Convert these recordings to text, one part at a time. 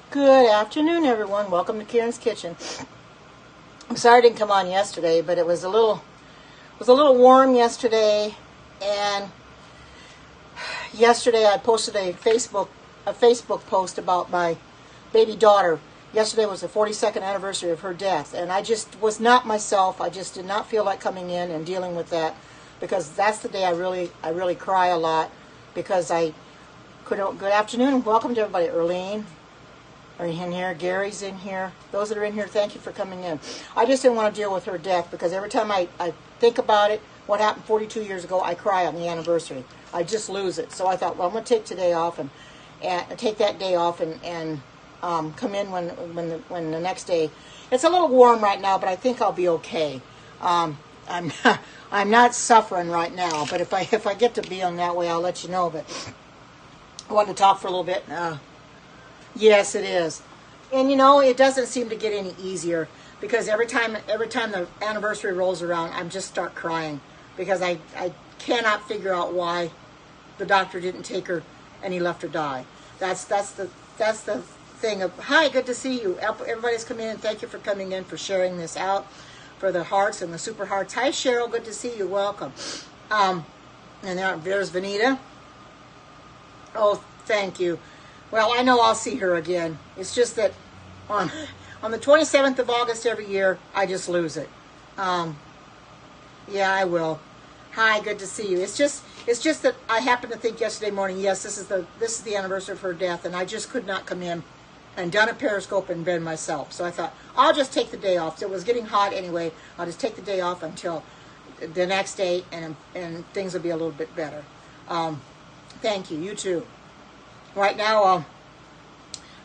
Good afternoon, everyone. Welcome to Karen's Kitchen. I'm sorry I didn't come on yesterday, but it was a little warm yesterday, and yesterday I posted a Facebook post about my baby daughter. Yesterday was the 42nd anniversary of her death, and I just was not myself. I just did not feel like coming in and dealing with that, because that's the day I really cry a lot, because I couldn't. Good afternoon and welcome to everybody. Erlene are in here. Gary's in here. Those that are in here, thank you for coming in. I just didn't want to deal with her death, because every time I think about it, what happened 42 years ago, I cry on the anniversary. I just lose it. So I thought, well, I'm going to take today off and take that day off and come in when the next day. It's a little warm right now, but I think I'll be okay. I'm not suffering right now, but if I get to be on that way, I'll let you know. But I wanted to talk for a little bit. Yes, it is. And it doesn't seem to get any easier, because every time the anniversary rolls around, I just start crying, because I cannot figure out why the doctor didn't take her and he left her die. That's the thing of, hi, good to see you. Everybody's coming in. Thank you for coming in, for sharing this out, for the hearts and the super hearts. Hi, Cheryl, good to see you. Welcome. And there's Vanita. Oh, thank you. Well, I know I'll see her again. It's just that on the 27th of August every year, I just lose it. Yeah, I will. Hi, good to see you. It's just that I happened to think yesterday morning, yes, this is the anniversary of her death, and I just could not come in and done a Periscope in bed myself. So I thought, I'll just take the day off. So it was getting hot anyway. I'll just take the day off until the next day, and things will be a little bit better. Thank you. You too. Right now,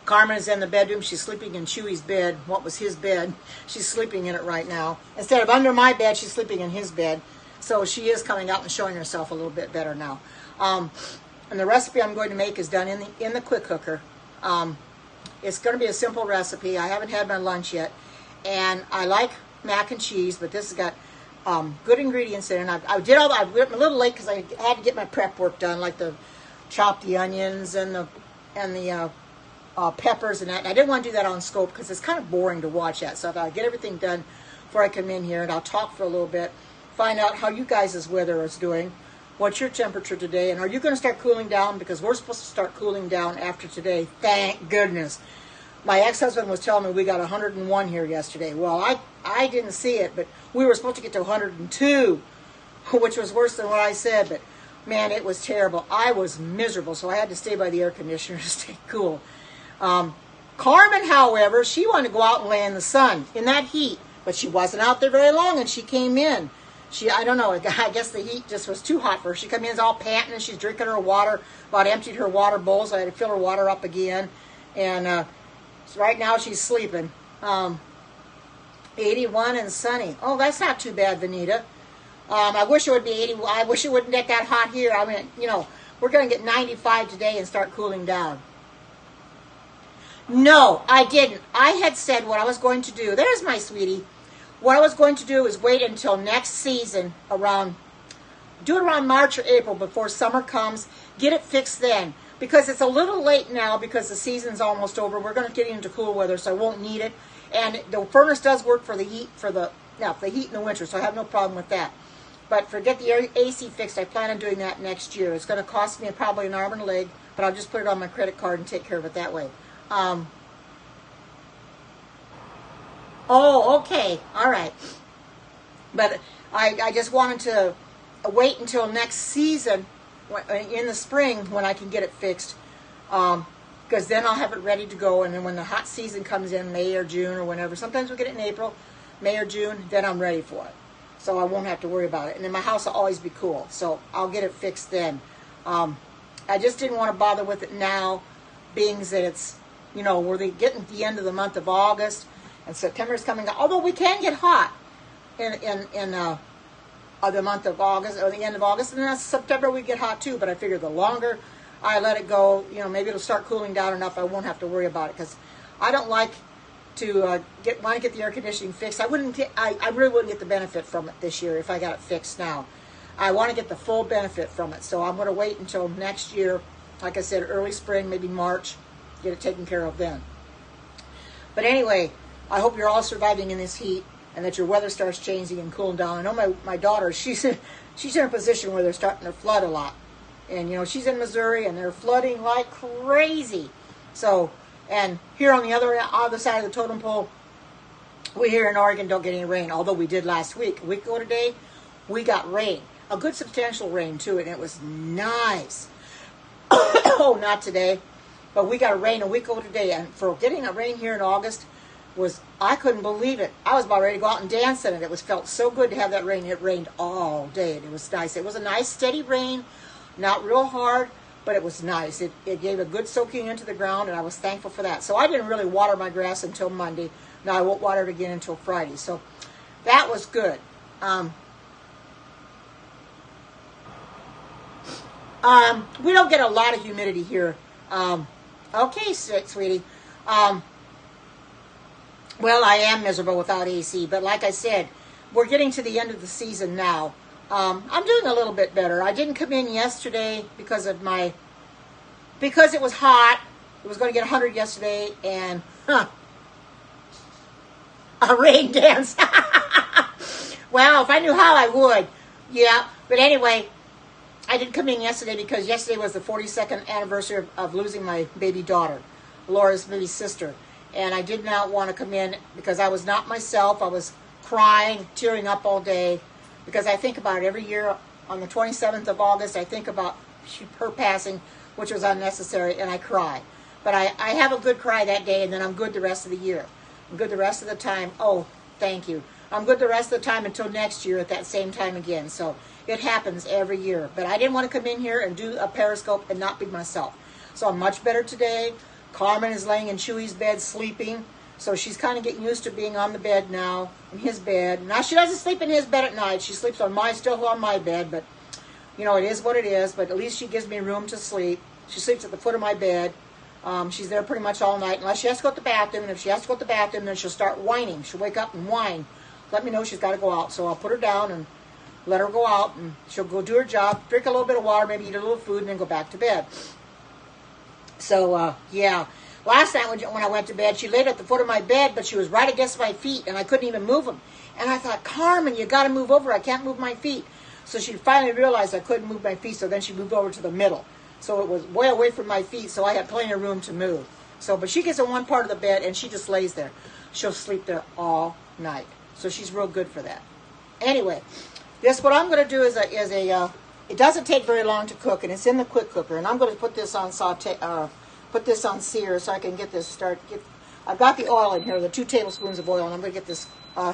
Carmen is in the bedroom. She's sleeping in Chewy's bed. What was his bed? She's sleeping in it right now. Instead of under my bed, she's sleeping in his bed. So she is coming out and showing herself a little bit better now. And the recipe I'm going to make is done in the quick cooker. It's going to be a simple recipe. I haven't had my lunch yet, and I like mac and cheese, but this has got good ingredients in it. I went a little late because I had to get my prep work done, like chop the onions and the peppers and that. And I didn't want to do that on scope because it's kind of boring to watch that. So I thought I'd get everything done before I come in here, and I'll talk for a little bit, find out how you guys' weather is doing. What's your temperature today? And are you going to start cooling down? Because we're supposed to start cooling down after today. Thank goodness. My ex-husband was telling me we got 101 here yesterday. Well, I didn't see it, but we were supposed to get to 102, which was worse than what I said. But man, it was terrible. I was miserable, so I had to stay by the air conditioner to stay cool. Carmen, however, she wanted to go out and lay in the sun in that heat, but she wasn't out there very long, and she came in. I don't know, I guess the heat just was too hot for her. She came in all panting, and she's drinking her water, about emptied her water bowl, so I had to fill her water up again. And so right now she's sleeping. 81 and sunny. Oh, that's not too bad, Vanita. I wish it would be 80. I wish it wouldn't get that hot here. I mean, we're going to get 95 today and start cooling down. No, I didn't. I had said what I was going to do. There's my sweetie. What I was going to do is wait until next season, do it around March or April before summer comes. Get it fixed then. Because it's a little late now, because the season's almost over. We're going to get into cool weather, so I won't need it. And the furnace does work for the heat, the heat in the winter, so I have no problem with that. But get the AC fixed. I plan on doing that next year. It's going to cost me probably an arm and a leg, but I'll just put it on my credit card and take care of it that way. Oh, okay. All right. But I just wanted to wait until next season, in the spring, when I can get it fixed. Because then I'll have it ready to go. And then when the hot season comes in, May or June or whenever, sometimes we get it in April, May or June, then I'm ready for it. So I won't have to worry about it. And then my house will always be cool. So I'll get it fixed then. I just didn't want to bother with it now, being that it's, we're getting to the end of the month of August, and September's coming up. Although we can get hot in the month of August, or the end of August, and then September we get hot too. But I figure the longer I let it go, maybe it'll start cooling down enough I won't have to worry about it, because I don't like to want to get the air conditioning fixed. I really wouldn't get the benefit from it this year if I got it fixed now. I want to get the full benefit from it, so I'm going to wait until next year. Like I said, early spring, maybe March, get it taken care of then. But anyway, I hope you're all surviving in this heat and that your weather starts changing and cooling down. I know my daughter, she's in a position where they're starting to flood a lot. And, you know, she's in Missouri and they're flooding like crazy. So, and here on the other side of the totem pole, we here in Oregon don't get any rain, although we did last week. A week ago today, we got rain. A good substantial rain, too, and it was nice. Oh, not today. But we got rain a week ago today, and for getting a rain here in August, I couldn't believe it. I was about ready to go out and dance in it. It felt so good to have that rain. It rained all day, and it was nice. It was a nice, steady rain, not real hard, but it was nice. It gave a good soaking into the ground, and I was thankful for that. So I didn't really water my grass until Monday. Now I won't water it again until Friday. So that was good. We don't get a lot of humidity here. Okay, sweetie. Well, I am miserable without AC, but like I said, we're getting to the end of the season now. I'm doing a little bit better. I didn't come in yesterday because it was hot. It was going to get 100 yesterday, and a rain dance. Well, if I knew how, I would. Yeah, but anyway, I didn't come in yesterday because yesterday was the 42nd anniversary of losing my baby daughter, Laura's baby sister. And I did not want to come in because I was not myself. I was crying, tearing up all day because I think about it every year. On the 27th of August, I think about her passing, which was unnecessary, and I cry. But I have a good cry that day, and then I'm good the rest of the year. I'm good the rest of the time. Oh, thank you. I'm good the rest of the time until next year at that same time again. So it happens every year. But I didn't want to come in here and do a Periscope and not be myself. So I'm much better today. Carmen is laying in Chewy's bed sleeping. So she's kind of getting used to being on the bed now, in his bed. Now she doesn't sleep in his bed at night. She sleeps still on my bed. But, you know, it is what it is. But at least she gives me room to sleep. She sleeps at the foot of my bed. She's there pretty much all night unless she has to go to the bathroom. And if she has to go to the bathroom, then she'll start whining. She'll wake up and whine. Let me know she's got to go out. So I'll put her down and let her go out. And she'll go do her job, drink a little bit of water, maybe eat a little food, and then go back to bed. So, yeah. Last night when I went to bed, she laid at the foot of my bed, but she was right against my feet, and I couldn't even move them. And I thought, Carmen, you got to move over. I can't move my feet. So she finally realized I couldn't move my feet, so then she moved over to the middle. So it was way away from my feet, so I had plenty of room to move. So, but she gets in one part of the bed, and she just lays there. She'll sleep there all night. So she's real good for that. Anyway, what I'm going to do is it doesn't take very long to cook, and it's in the quick cooker. And I'm going to put this on put this on sear so I can get this I've got the oil in here, the 2 tablespoons of oil, and I'm going to get this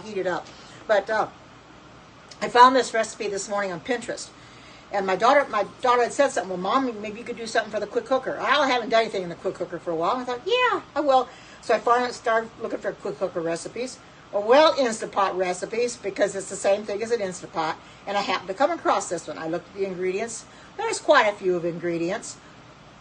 heated up. But I found this recipe this morning on Pinterest. And my daughter had said something. Well, Mom, maybe you could do something for the quick cooker. I haven't done anything in the quick cooker for a while. I thought, yeah, I will. So I finally started looking for quick cooker recipes. Well, Instant Pot recipes, because it's the same thing as an Instant Pot. And I happened to come across this one. I looked at the ingredients. There's quite a few of ingredients.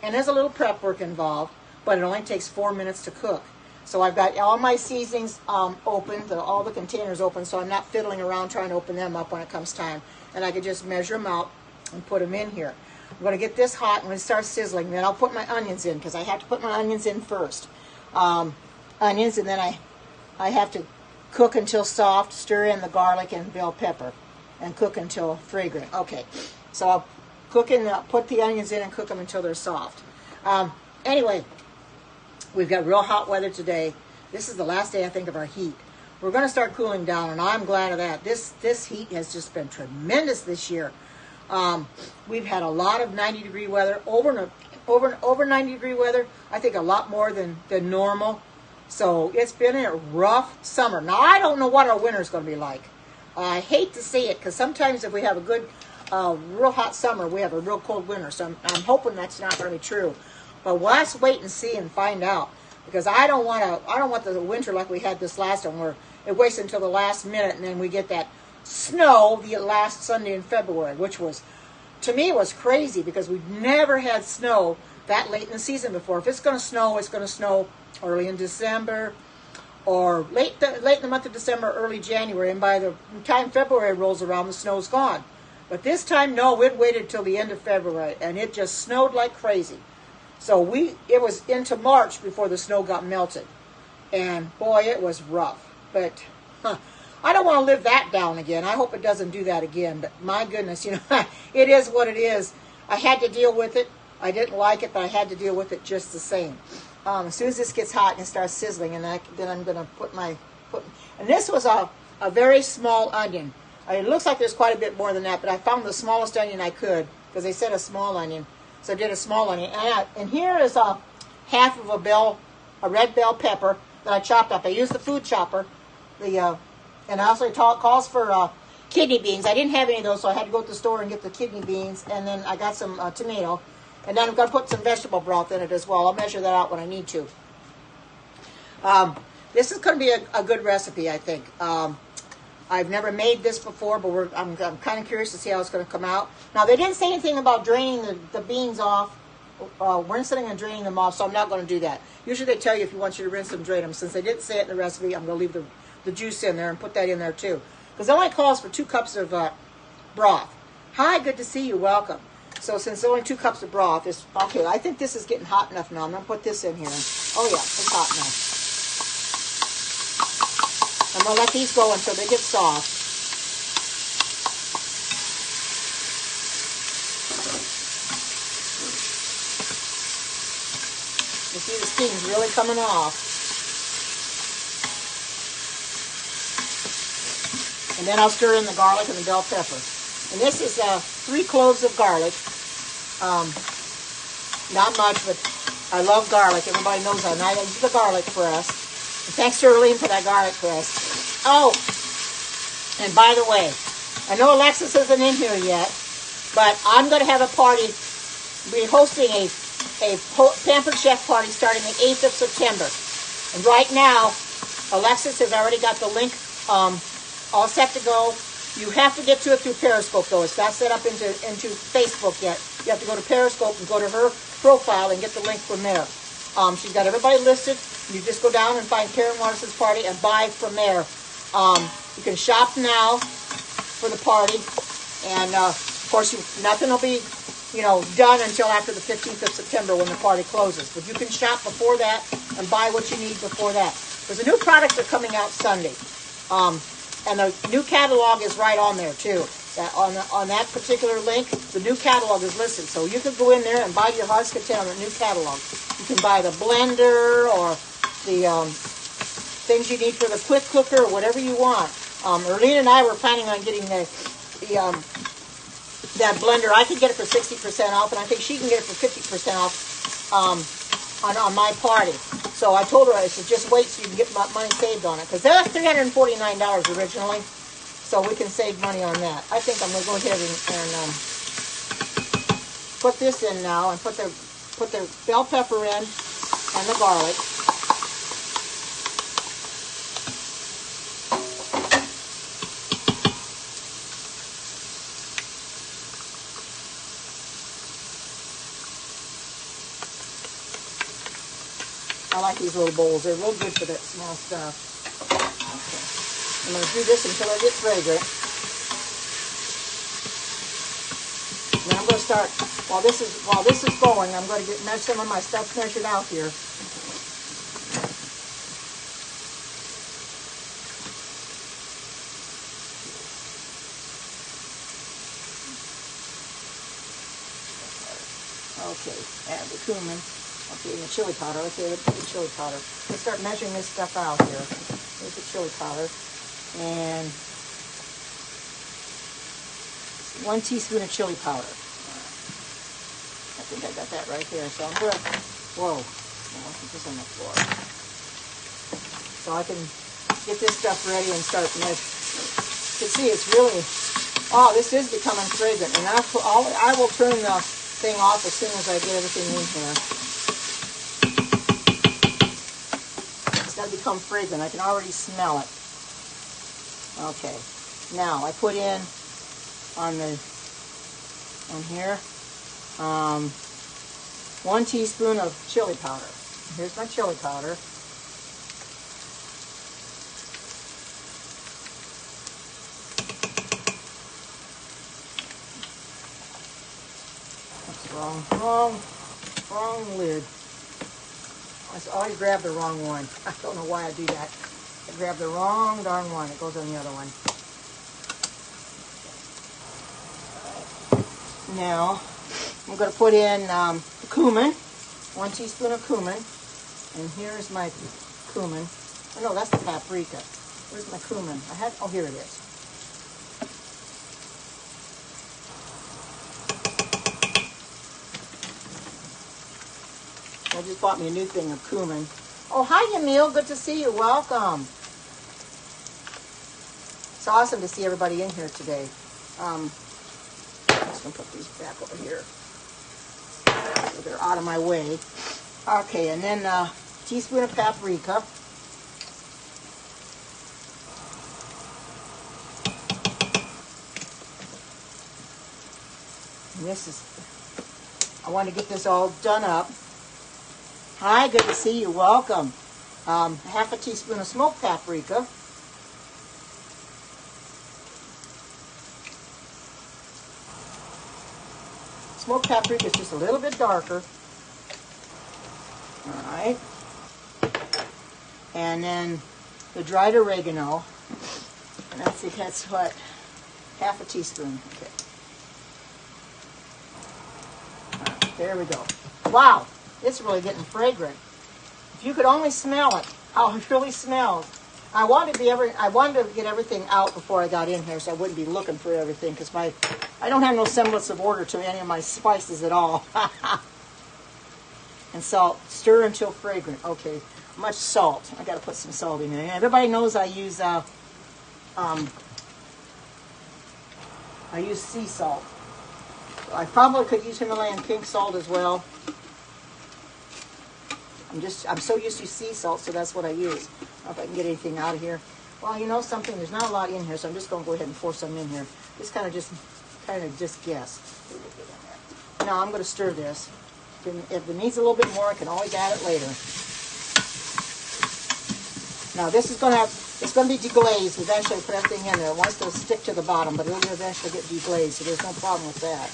And there's a little prep work involved. But it only takes 4 minutes to cook. So I've got all my seasonings open, all the containers open, so I'm not fiddling around trying to open them up when it comes time. And I can just measure them out and put them in here. I'm going to get this hot, and when it starts sizzling, then I'll put my onions in, because I have to put my onions in first. Onions, and then I have to cook until soft, stir in the garlic and bell pepper, and cook until fragrant. Okay, so I'll put the onions in and cook them until they're soft. Anyway, we've got real hot weather today. This is the last day, I think, of our heat. We're going to start cooling down, and I'm glad of that. This heat has just been tremendous this year. We've had a lot of 90-degree weather, over 90-degree weather. I think a lot more than normal. So it's been a rough summer. Now, I don't know what our winter is going to be like. I hate to see it, because sometimes if we have a good, real hot summer, we have a real cold winter. So I'm hoping that's not going to be true. But let's wait and see and find out, because I don't want the winter like we had this last one, where it waits until the last minute and then we get that snow the last Sunday in February, which was, to me, was crazy, because we've never had snow that late in the season before. If it's going to snow, it's going to snow early in December, or late in the month of December, early January, and by the time February rolls around, the snow's gone. But this time, no, it waited till the end of February, and it just snowed like crazy. So it was into March before the snow got melted. And boy, it was rough. But I don't want to live that down again. I hope it doesn't do that again. But my goodness, you know, it is what it is. I had to deal with it. I didn't like it, but I had to deal with it just the same. As soon as this gets hot and it starts sizzling, and then I'm going to and this was a very small onion. It looks like there's quite a bit more than that, but I found the smallest onion I could, because they said a small onion. So I did a small onion. And here is a half of a red bell pepper that I chopped up. I used the food chopper. And I also calls for kidney beans. I didn't have any of those, so I had to go to the store and get the kidney beans. And then I got some tomato. And then I'm going to put some vegetable broth in it as well. I'll measure that out when I need to. This is going to be a good recipe, I think. I've never made this before, but I'm kind of curious to see how it's going to come out. Now, they didn't say anything about draining the beans off, rinsing and draining them off, so I'm not going to do that. Usually they tell you if you want you to rinse them, drain them. Since they didn't say it in the recipe, I'm going to leave the juice in there and put that in there too. Because it only calls for 2 cups of broth. Hi, good to see you. Welcome. So since only 2 cups of broth, okay, I think this is getting hot enough now. I'm going to put this in here. Oh, yeah, it's hot now. I'm going to let these go until they get soft. You see the steam's really coming off. And then I'll stir in the garlic and the bell pepper. And this is 3 cloves of garlic. Not much, but I love garlic. Everybody knows that. And I use the garlic press. And thanks to Earlene for that garlic press. Oh, and by the way, I know Alexis isn't in here yet, but I'm going to have a party. We're hosting a Pampered Chef party starting the 8th of September. And right now, Alexis has already got the link all set to go. You have to get to it through Periscope, though. It's not set up into Facebook yet. You have to go to Periscope and go to her profile and get the link from there. She's got everybody listed. You just go down and find Karen Watterson's party and buy from there. You can shop now for the party. And, of course, nothing will be, done until after the 15th of September when the party closes. But you can shop before that and buy what you need before that. Because the new products are coming out Sunday. And the new catalog is right on there, too. On that particular link, the new catalog is listed. So you can go in there and buy your heart's content on the new catalog. You can buy the blender or the things you need for the quick cooker or whatever you want. Earlene and I were planning on getting that blender. I could get it for 60% off, and I think she can get it for 50% off on my party. So I told her, I said, just wait so you can get money saved on it. Because that's $349 originally. So we can save money on that. I think I'm going to go ahead and put this in now and put the bell pepper in and the garlic. I like these little bowls. They're real good for that small stuff. Okay. I'm going to do this until it gets fragrant. And then I'm going to start, while this is going, I'm going to get some of my stuff measured out here. Okay, add the cumin. Okay, and the chili powder. Okay, let's put the chili powder. Let's start measuring this stuff out here. Here's the chili powder. And 1 teaspoon of chili powder. I think I got that right there. So I'm going to, whoa, I'll put this on the floor. So I can get this stuff ready and start measuring. You can see it's really, oh, this is becoming fragrant. And I will turn the thing off as soon as I get everything in here. It's going to become fragrant. I can already smell it. Okay. Now I put in on here 1 teaspoon of chili powder. Here's my chili powder. Wrong lid. I always grab the wrong one. I don't know why I do that. I grab the wrong darn one. It goes on the other one. Now, I'm going to put in cumin, 1 teaspoon of cumin. And here's my cumin. Oh, no, that's the paprika. Where's my cumin? Oh, here it is. I just bought me a new thing of cumin. Oh, hi, Emil. Good to see you. Welcome. It's awesome to see everybody in here today. I'm just going to put these back over here so they're out of my way. Okay, and then a teaspoon of paprika. And I want to get this all done up. Hi, good to see you. Welcome. Half a teaspoon of smoked paprika. Smoked paprika is just a little bit darker. All right. And then the dried oregano. And that's what? Half a teaspoon. Okay. There we go. Wow, it's really getting fragrant. If you could only smell it, how it really smells. I wanted to get everything out before I got in here, so I wouldn't be looking for everything, because I don't have no semblance of order to any of my spices at all. And salt. Stir until fragrant. Okay, much salt. I got to put some salt in there. Everybody knows I use sea salt. I probably could use Himalayan pink salt as well. I'm so used to sea salt, so that's what I use. I don't know if I can get anything out of here. Well, you know something, there's not a lot in here, so I'm just going to go ahead and pour some in here. Just kind of guess. Now I'm going to stir this. If it needs a little bit more, I can always add it later. Now this is it's going to be deglazed. Eventually, put everything in there. It wants to stick to the bottom, but it'll eventually get deglazed, so there's no problem with that.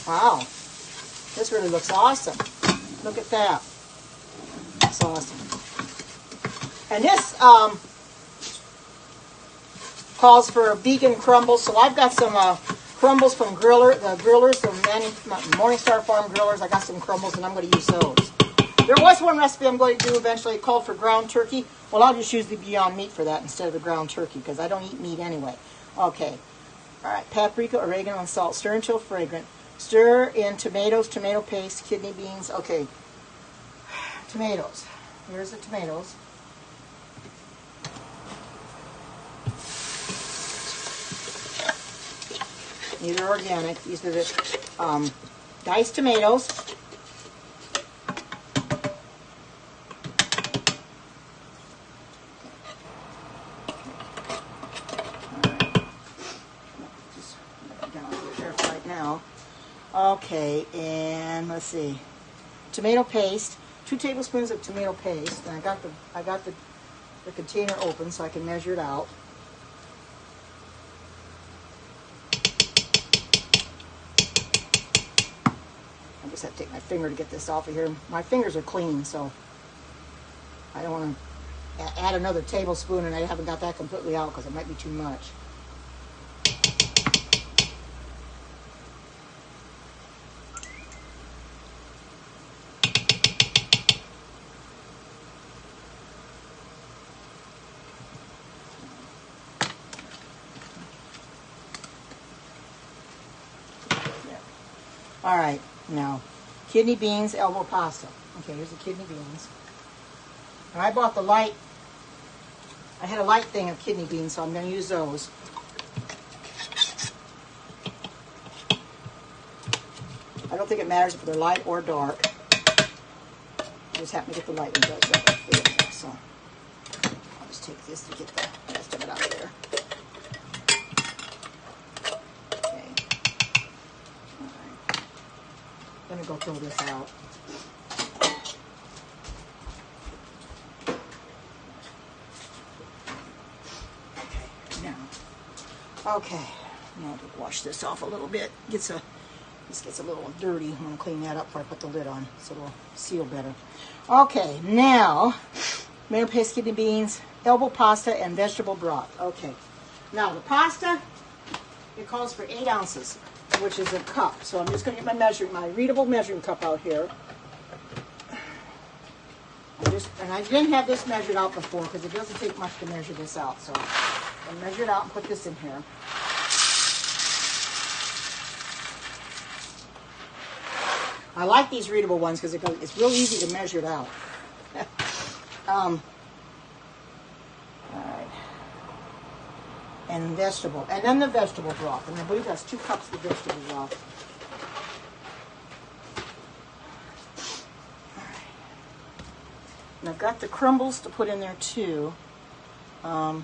Wow, this really looks awesome. Look at that. That's awesome. And this calls for vegan crumbles. So I've got some crumbles from the grillers, from Morningstar Farm grillers. I got some crumbles, and I'm going to use those. There was one recipe I'm going to do eventually called for ground turkey. Well, I'll just use the Beyond Meat for that instead of the ground turkey, because I don't eat meat anyway. Okay. All right. Paprika, oregano, and salt. Stir until fragrant. Stir in tomatoes, tomato paste, kidney beans. Okay. Tomatoes. Here's the tomatoes. These are organic. These are the diced tomatoes. Okay, and let's see, tomato paste, 2 tablespoons of tomato paste. And I got the container open so I can measure it out. I just have to take my finger to get this off of here. My fingers are clean, so I don't want to add another tablespoon, and I haven't got that completely out because it might be too much. All right, now, kidney beans, elbow pasta. Okay, here's the kidney beans. And I bought the light, I had a light thing of kidney beans, so I'm going to use those. I don't think it matters if they're light or dark. I just happen to get the light ones, so I'll just take this to get the rest of it out of there. Let me go throw this out. Okay, now to wash this off a little bit. This gets a little dirty. I'm going to clean that up before I put the lid on so it'll seal better. Okay, now, mayo paste, kidney beans, elbow pasta, and vegetable broth. Okay, now the pasta, it calls for 8 ounces, which is a cup. So I'm just going to get my readable measuring cup out here. And I didn't have this measured out before because it doesn't take much to measure this out. So I'll measure it out and put this in here. I like these readable ones because it's real easy to measure it out. All right. And vegetable. And then the vegetable broth. And I believe that's 2 cups of vegetable broth. And I've got the crumbles to put in there too. I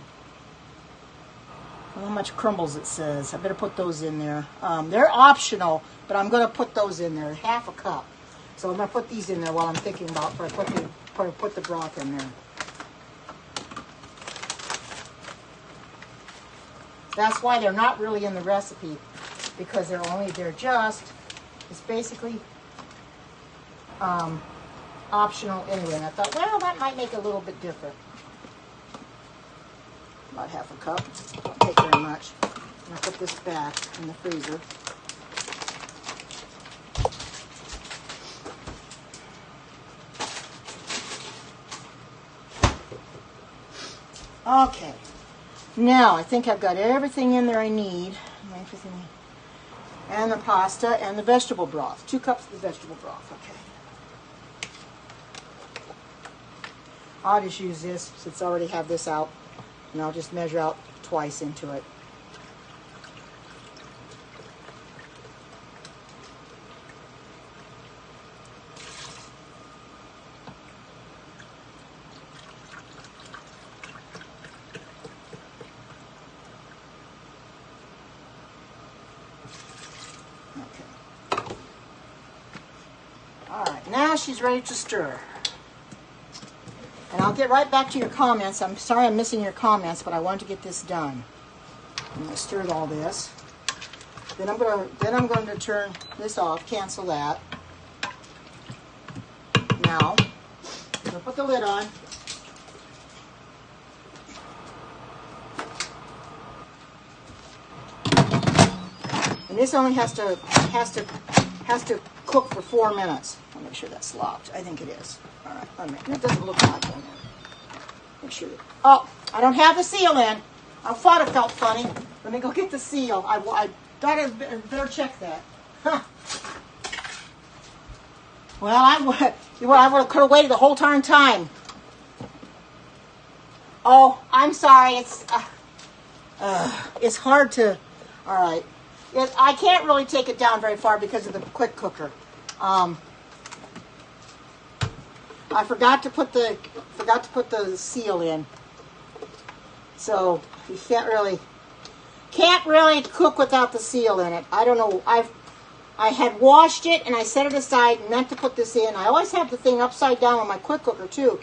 don't know how much crumbles it says. I better put those in there. They're optional, but I'm going to put those in there, 1/2 cup. So I'm going to put these in there while I'm thinking about before I put the broth in there. That's why they're not really in the recipe, because it's basically optional anyway. And I thought, well, that might make it a little bit different. About 1/2 cup. Don't take very much. And I'll put this back in the freezer. Okay. Now I think I've got everything in there I need. And the pasta and the vegetable broth. 2 cups of the vegetable broth. Okay. I'll just use this since I already have this out, and I'll just measure out twice into it. Okay. All right, now she's ready to stir. And I'll get right back to your comments. I'm sorry I'm missing your comments, but I wanted to get this done. I'm going to stir all this. Then I'm going to turn this off, cancel that. Now, I'm going to put the lid on. And this only has to cook for 4 minutes. I'll make sure that's locked. I think it is. All right, it doesn't look like it. Make sure. Oh, I don't have the seal in. I thought it felt funny. Let me go get the seal. I thought I better check that. Huh. Well, I could have waited the whole darn time. Oh, I'm sorry. It's hard to. All right. I can't really take it down very far because of the quick cooker. I forgot to put the seal in, so you can't really cook without the seal in it. I don't know. I had washed it and I set it aside and meant to put this in. I always have the thing upside down on my quick cooker too,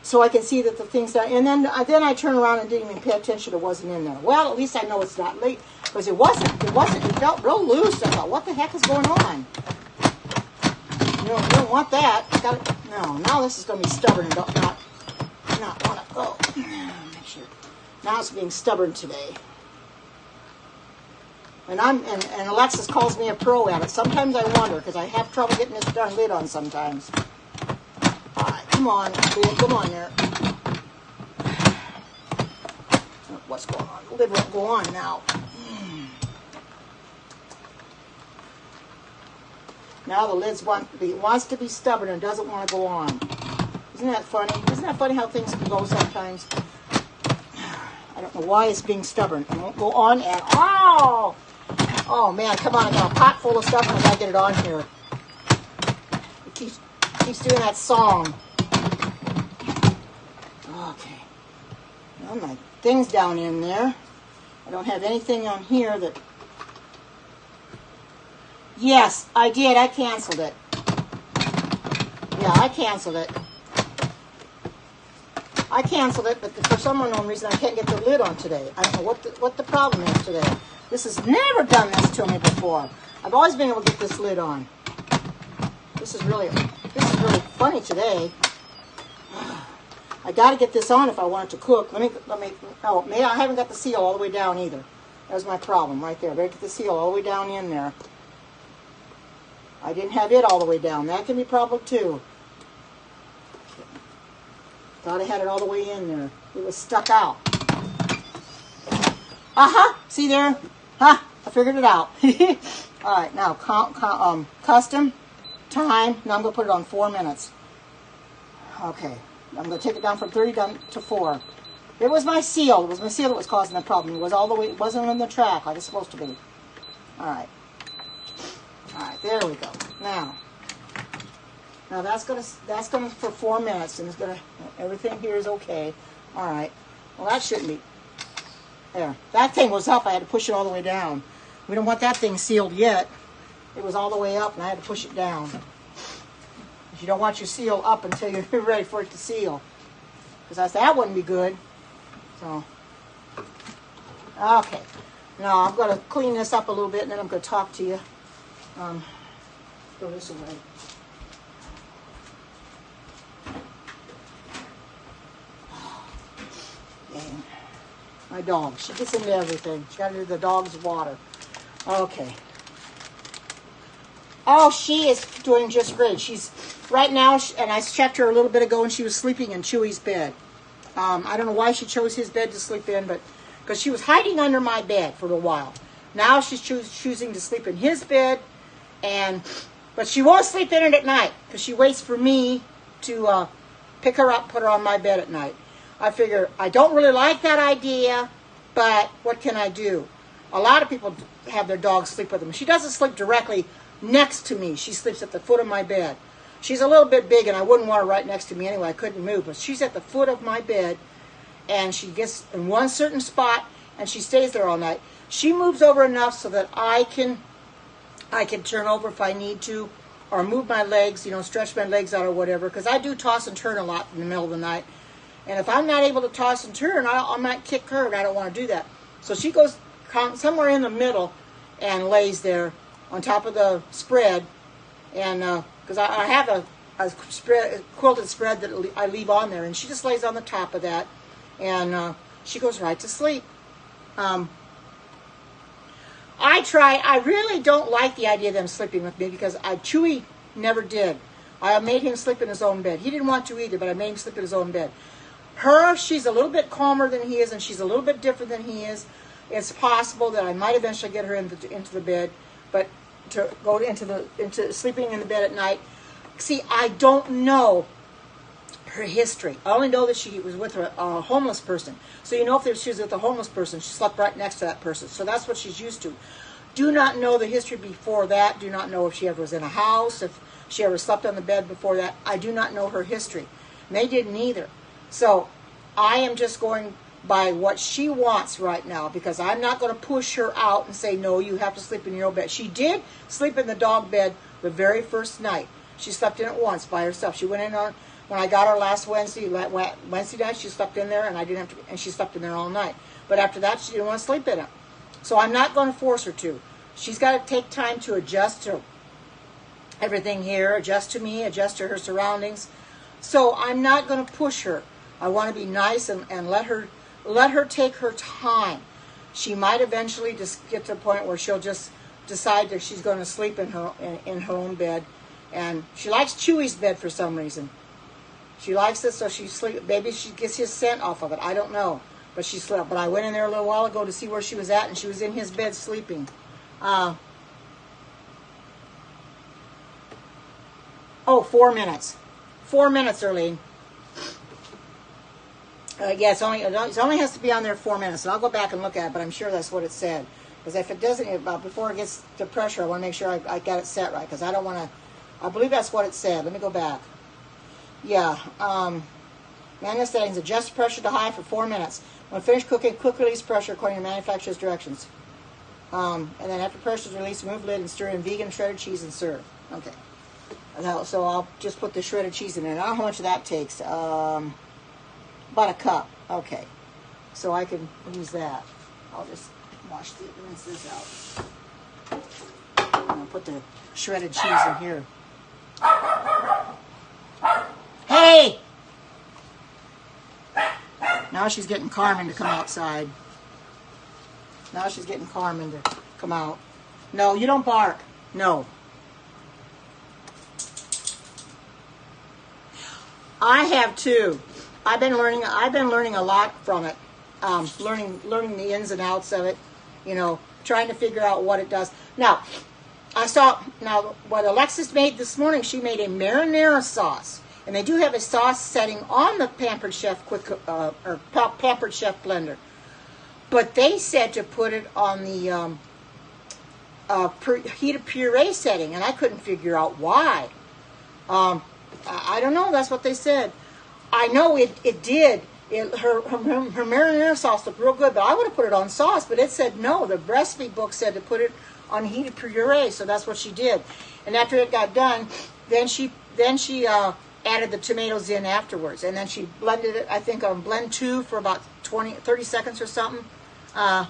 so I can see that the thing's done. And then I turned around and didn't even pay attention. It wasn't in there. Well, at least I know it's not late because it wasn't. It felt real loose. I thought, what the heck is going on? You don't want that. No, now this is going to be stubborn and not want to go. Make sure. Now it's being stubborn today. And Alexis calls me a pro at it. Sometimes I wonder because I have trouble getting this darn lid on sometimes. All right, come on, lid, come on there. What's going on? The lid won't go on now. Now the lid wants to be stubborn and doesn't want to go on. Isn't that funny? Isn't that funny how things can go sometimes? I don't know why it's being stubborn. It won't go on and oh man, come on! I got a pot full of stuff and I gotta get it on here. It keeps doing that song. Okay. Well, my thing's down in there. I don't have anything on here that. Yes, I did. I canceled it. Yeah, I canceled it. But for some unknown reason, I can't get the lid on today. I don't know what the problem is today. This has never done this to me before. I've always been able to get this lid on. This is really funny today. I got to get this on if I want it to cook. Let me. Oh, maybe I haven't got the seal all the way down either. That's my problem right there. Better get the seal all the way down in there. I didn't have it all the way down. That can be a problem too. Thought I had it all the way in there. It was stuck out. Aha! See there? Huh? I figured it out. All right, now custom time. Now I'm going to put it on 4 minutes. Okay, I'm going to take it down from 30 down to 4. It was my seal. It was my seal that was causing the problem. It was all the way. It wasn't on the track like it's supposed to be. All right. All right. There we go. Now that's gonna for 4 minutes, and it's gonna. Everything here is okay. All right. Well, that shouldn't be. There. That thing was up. I had to push it all the way down. We don't want that thing sealed yet. It was all the way up, and I had to push it down. You don't want your seal up until you're ready for it to seal, because I said that wouldn't be good. So, okay. Now I'm going to clean this up a little bit, and then I'm going to talk to you. Go this way. Dang. My dog. She gets into everything. She got to do the dog's water. Okay. Oh, she is doing just great. She's right now, and I checked her a little bit ago, and she was sleeping in Chewy's bed. I don't know why she chose his bed to sleep in, but because she was hiding under my bed for a while. Now she's choosing to sleep in his bed, but she won't sleep in it at night because she waits for me to pick her up, put her on my bed at night. I figure I don't really like that idea, but what can I do? A lot of people have their dogs sleep with them. She doesn't sleep directly next to me. She sleeps at the foot of my bed. She's a little bit big, and I wouldn't want her right next to me anyway. I couldn't move, but she's at the foot of my bed, and she gets in one certain spot, and she stays there all night. She moves over enough so that I can turn over if I need to, or move my legs, stretch my legs out or whatever, because I do toss and turn a lot in the middle of the night. And if I'm not able to toss and turn, I might kick her, and I don't want to do that. So she goes somewhere in the middle and lays there on top of the spread, and because I have a quilted spread that I leave on there, and she just lays on the top of that, and she goes right to sleep. I really don't like the idea of them sleeping with me because Chewy never did. I made him sleep in his own bed. He didn't want to either, but I made him sleep in his own bed. She's a little bit calmer than he is, and she's a little bit different than he is. It's possible that I might eventually get her into the bed, but to go into sleeping in the bed at night. See, I don't know her history. I only know that she was with a homeless person. So if she was with a homeless person, she slept right next to that person. So that's what she's used to. Do not know the history before that. Do not know if she ever was in a house, if she ever slept on the bed before that. I do not know her history. And they didn't either. So I am just going by what she wants right now, because I'm not going to push her out and say, no, you have to sleep in your own bed. She did sleep in the dog bed the very first night. She slept in it once by herself. She went in when I got her last Wednesday night, she slept in there, and I didn't have to, and she slept in there all night. But after that, she didn't want to sleep in it. So I'm not going to force her to. She's got to take time to adjust to everything here, adjust to me, adjust to her surroundings. So I'm not going to push her. I want to be nice and let her take her time. She might eventually just get to the point where she'll just decide that she's going to sleep in her own bed. And she likes Chewy's bed for some reason. She likes it, so she sleeps. Maybe she gets his scent off of it. I don't know. But she slept. But I went in there a little while ago to see where she was at, and she was in his bed sleeping. 4 minutes. 4 minutes, Erlene. Yeah, it only has to be on there 4 minutes, and I'll go back and look at it, but I'm sure that's what it said. Because if it doesn't, before it gets to pressure, I want to make sure I got it set right, because I don't want to. I believe that's what it said. Let me go back. Yeah. Manual settings: adjust pressure to high for 4 minutes. When finished cooking, quickly release pressure according to manufacturer's directions. And then after pressure is released, remove lid and stir in vegan shredded cheese and serve. Okay. So I'll just put the shredded cheese in there. I don't know how much that takes. About a cup. Okay. So I can use that. I'll just rinse this out. I'm going to put the shredded cheese in here. Hey! Now she's getting Carmen to come outside. Now she's getting Carmen to come out. No, you don't bark. No. I have too. I've been learning a lot from it. Learning the ins and outs of it. You know, trying to figure out what it does. Now, what Alexis made this morning, she made a marinara sauce. And they do have a sauce setting on the Pampered Chef Pampered Chef blender. But they said to put it on the heated puree setting, and I couldn't figure out why. I don't know. That's what they said. I know it did. Her marinara sauce looked real good, but I would have put it on sauce. But it said no. The recipe book said to put it on heated puree, so that's what she did. And after it got done, then she added the tomatoes in afterwards, and then she blended it, I think, on blend 2 for about 30 seconds or something. Yeah,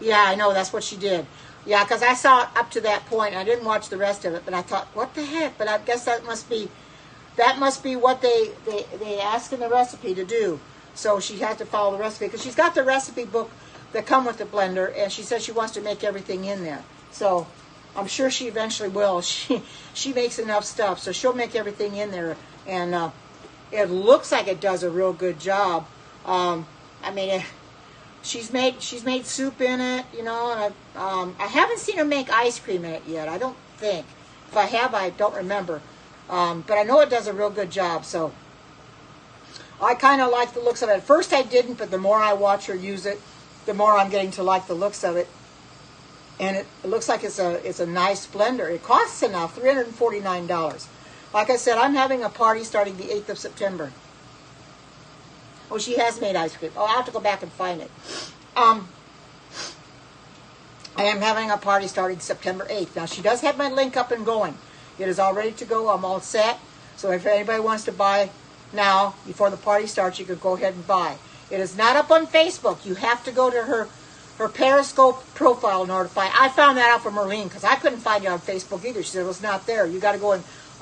I know, that's what she did. Yeah, because I saw it up to that point. I didn't watch the rest of it, but I thought, what the heck? But I guess that must be what they ask in the recipe to do. So she has to follow the recipe, because she's got the recipe book that come with the blender, and she says she wants to make everything in there. So I'm sure she eventually will. She makes enough stuff, so she'll make everything in there, and it looks like it does a real good job. I mean, she's made soup in it, you know, and I haven't seen her make ice cream in it yet. I don't think. If I have, I don't remember. But I know it does a real good job. So I kind of like the looks of it. At first I didn't, but the more I watch her use it, the more I'm getting to like the looks of it. And it looks like it's a nice blender. It costs enough, $349. Like I said, I'm having a party starting the 8th of September. Oh, she has made ice cream. Oh, I'll have to go back and find it. I am having a party starting September 8th. Now, she does have my link up and going. It is all ready to go. I'm all set. So if anybody wants to buy now, before the party starts, you can go ahead and buy. It is not up on Facebook. You have to go to her Periscope profile in order to find. I found that out from Merlene, because I couldn't find it on Facebook either. She said it was not there. You got to go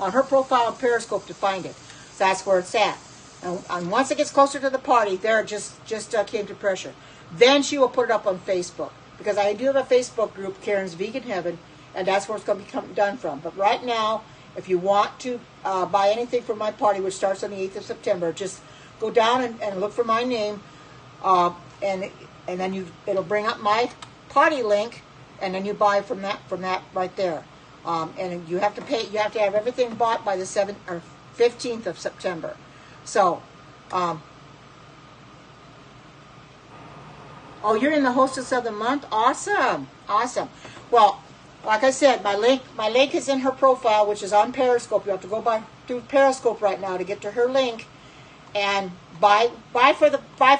on her profile on Periscope to find it. So that's where it's at. And once it gets closer to the party, there it just came to pressure. Then she will put it up on Facebook, because I do have a Facebook group, Karen's Vegan Heaven, and that's where it's going to be done from. But right now, if you want to buy anything for my party, which starts on the 8th of September, just go down and look for my name, and then it'll bring up my party link, and then you buy from that right there. And you have to pay. You have to have everything bought by the 15th of September. So, oh, you're in the hostess of the month. Awesome, awesome. Well, like I said, my link is in her profile, which is on Periscope. You have to go through Periscope right now to get to her link, and buy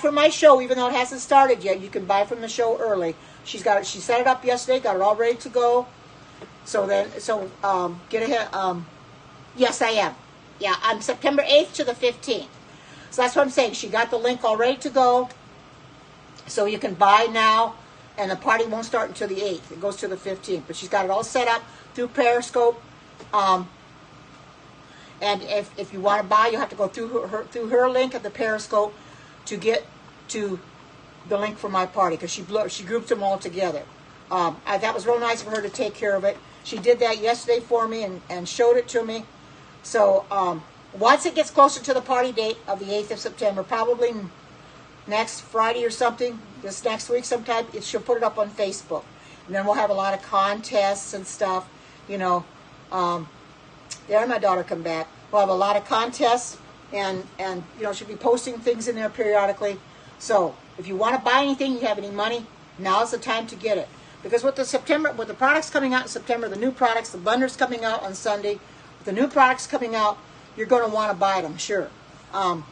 for my show. Even though it hasn't started yet, you can buy from the show early. She set it up yesterday, got it all ready to go. So get ahead. Yes, I am. Yeah, I'm September 8th to the 15th. So that's what I'm saying. She got the link all ready to go. So you can buy now, and the party won't start until the 8th. It goes to the 15th. But she's got it all set up through Periscope. And if you want to buy, you have to go through her link at the Periscope to get to the link for my party, because she grouped them all together. That was real nice for her to take care of it. She did that yesterday for me and showed it to me. So once it gets closer to the party date of the 8th of September, probably next Friday or something, this next week sometime, she'll put it up on Facebook. And then we'll have a lot of contests and stuff, you know. There, my daughter come back. We'll have a lot of contests, and you know, she'll be posting things in there periodically. So if you want to buy anything, you have any money, now's the time to get it. Because with the products coming out in September, the new products, the blender's coming out on Sunday, with the new products coming out, you're going to want to buy them, sure. And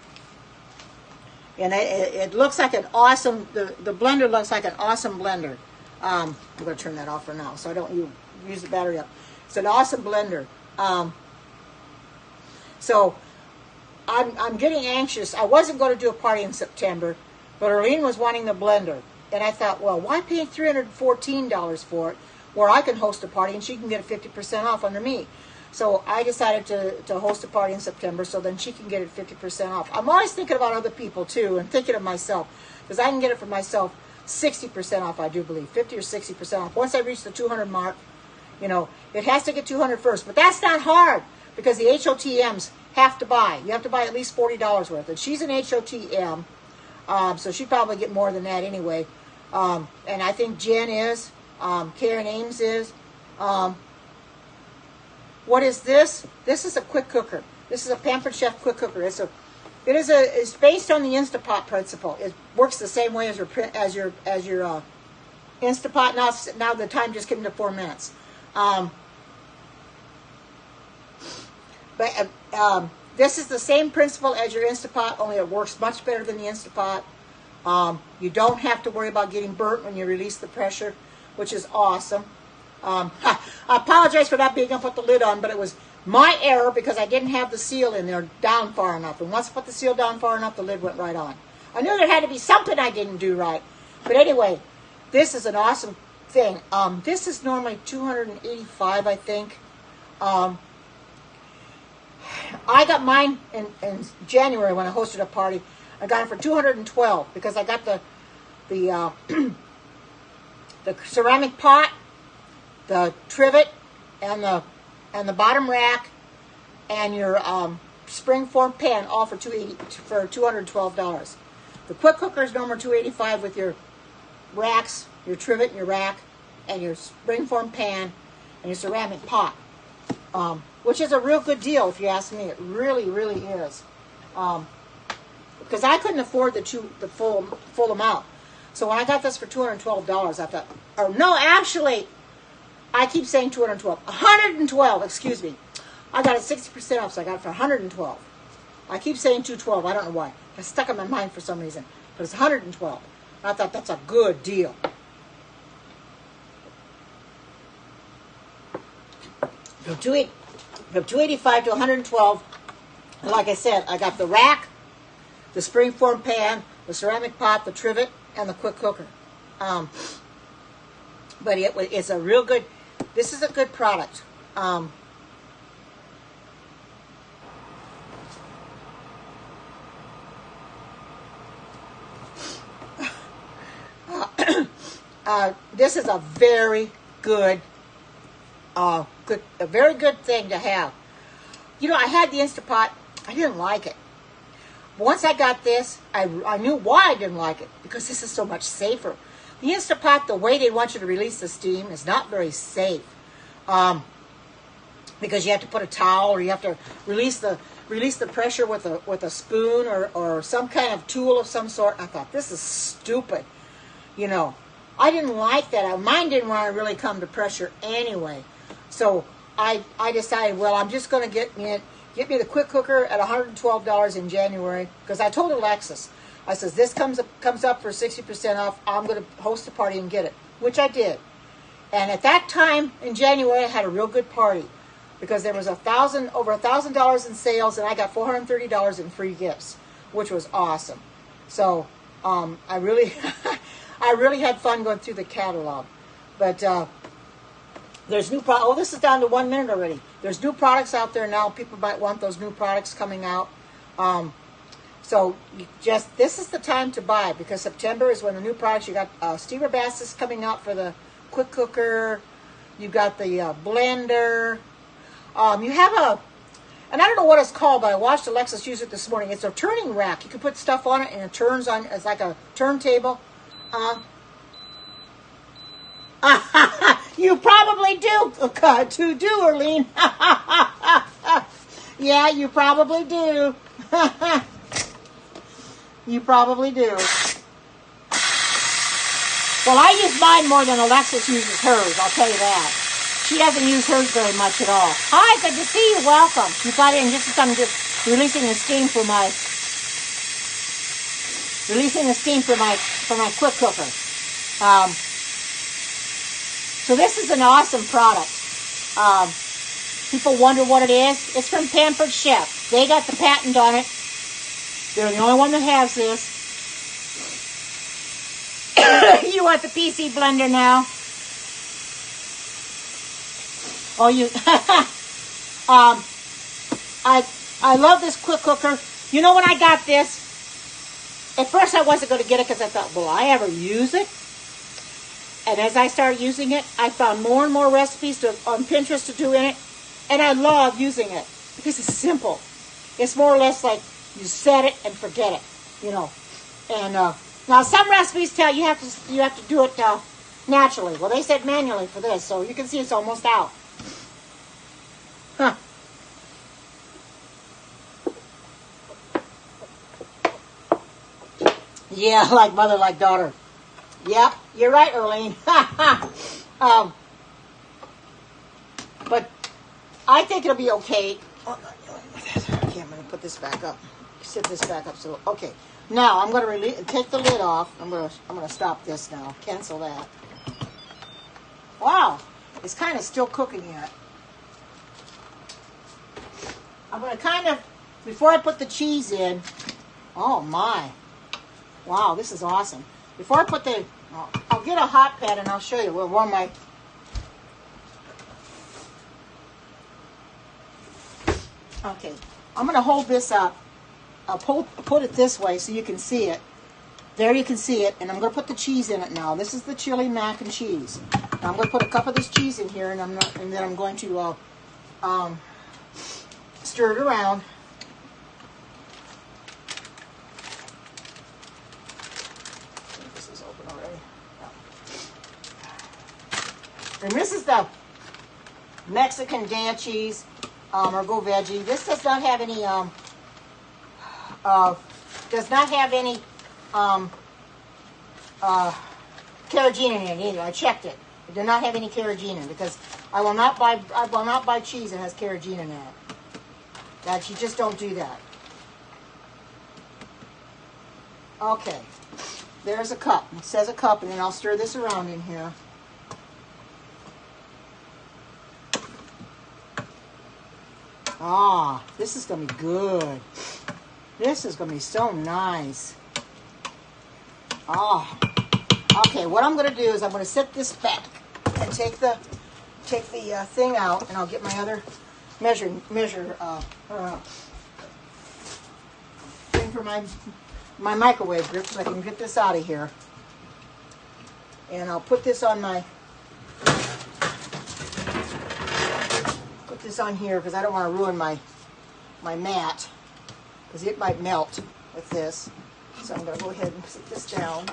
it looks like an awesome, the blender looks like an awesome blender. I'm going to turn that off for now, so I don't use the battery up. It's an awesome blender. So I'm getting anxious. I wasn't going to do a party in September, but Arlene was wanting the blender. And I thought, well, why pay $314 for it where I can host a party and she can get it 50% off under me. So I decided to host a party in September so then she can get it 50% off. I'm always thinking about other people too and thinking of myself, because I can get it for myself 60% off, I do believe, 50 or 60% off. Once I reach the 200 mark, you know, it has to get 200 first, but that's not hard because the HOTMs have to buy. You have to buy at least $40 worth. And she's an HOTM, so she'd probably get more than that anyway. And I think Jen is, Karen Ames is. What is this? This is a quick cooker. This is a Pampered Chef quick cooker. It's based on the Instapot principle. It works the same way as your Instapot. Now the time just came to 4 minutes. This is the same principle as your Instapot, only it works much better than the Instapot. You don't have to worry about getting burnt when you release the pressure, which is awesome. I apologize for not being able to put the lid on, but it was my error because I didn't have the seal in there down far enough. And once I put the seal down far enough, the lid went right on. I knew there had to be something I didn't do right. But anyway, this is an awesome thing. This is normally $285, I think. I got mine in January when I hosted a party. I got it for $212 because I got the ceramic pot, the trivet, and the bottom rack, and your spring-formed pan, all for $212. The quick cooker is normally $285 with your racks, your trivet, and your rack, and your spring-formed pan, and your ceramic pot, which is a real good deal if you ask me. It really, really is. Because I couldn't afford the full amount. So when I got this for $212, I thought, oh no, actually, I keep saying $212. $112, excuse me. I got it 60% off, so I got it for $112. I keep saying $212. I don't know why. It's stuck in my mind for some reason. But it's $112. I thought that's a good deal. From $285 to $112. And like I said, I got the rack, the spring-formed pan, the ceramic pot, the trivet, and the quick cooker. But it's a real good. This is a good product. This is a very good, a very good thing to have. You know, I had the Instapot. I didn't like it. Once I got this, I knew why I didn't like it, because this is so much safer. The Instapot, the way they want you to release the steam is not very safe, because you have to put a towel, or you have to release the pressure with a spoon or some kind of tool of some sort. I thought, this is stupid. You know, I didn't like that. Mine didn't want to really come to pressure anyway. So I decided, well, I'm just going to get me the quick cooker at $112 in January, because I told Alexis, I says, this comes up for 60% off. I'm going to host a party and get it, which I did. And at that time in January, I had a real good party, because there was over $1,000 in sales, and I got $430 in free gifts, which was awesome. So I really I really had fun going through the catalog. But there's new products. Oh, this is down to 1 minute already. There's new products out there now. People might want those new products coming out. So this is the time to buy, because September is when the new products. You got steamer baskets coming out for the quick cooker. You got the blender. You have and I don't know what it's called, but I watched Alexis use it this morning. It's a turning rack. You can put stuff on it, and it turns on. It's like a turntable. You probably do, Arlene. Yeah, you probably do. You probably do. Well, I use mine more than Alexis uses hers, I'll tell you that. She doesn't use hers very much at all. Hi, good to see you. Welcome. You got in just as I'm just releasing the steam for my quick cooker. So this is an awesome product. People wonder what it is. It's from Pampered Chef. They got the patent on it. They're the only one that has this. You want the PC blender now? Oh, you. I love this quick cooker. You know, when I got this, at first I wasn't going to get it because I thought, will I ever use it? And as I started using it, I found more and more recipes on Pinterest to do in it. And I love using it because it's simple. It's more or less like you set it and forget it, you know. And now some recipes tell you have to do it naturally. Well, they said manually for this, so you can see it's almost out. Huh. Yeah, like mother, like daughter. Yep, you're right, Earlene. But I think it'll be okay. Okay, I'm going to put this back up. Sit this back up. So okay. Now I'm going to take the lid off. I'm going to stop this now. Cancel that. Wow, it's kind of still cooking yet. I'm going to kind of, before I put the cheese in. Oh my! Wow, this is awesome. Before I put the, I'll get a hot pad and I'll show you. We'll warm my. Okay, I'm going to hold this up. I'll put it this way so you can see it. There you can see it, and I'm going to put the cheese in it now. This is the chili mac and cheese. Now I'm going to put a cup of this cheese in here, and then I'm going to stir it around. This is open already. And this is the Mexican Gaya cheese. Or go veggie. This does not have any carrageenan in it either. I checked it. It did not have any carrageenan because I will not buy cheese that has carrageenan in it. That you just don't do that. Okay. There's a cup. It says a cup, and then I'll stir this around in here. Ah, this is going to be good. This is going to be so nice. Ah. Okay, what I'm going to do is I'm going to set this back and take the thing out, and I'll get my other thing for my microwave grip so I can get this out of here. And I'll put this on my this on here because I don't want to ruin my mat because it might melt with this. So I'm going to go ahead and sit this down.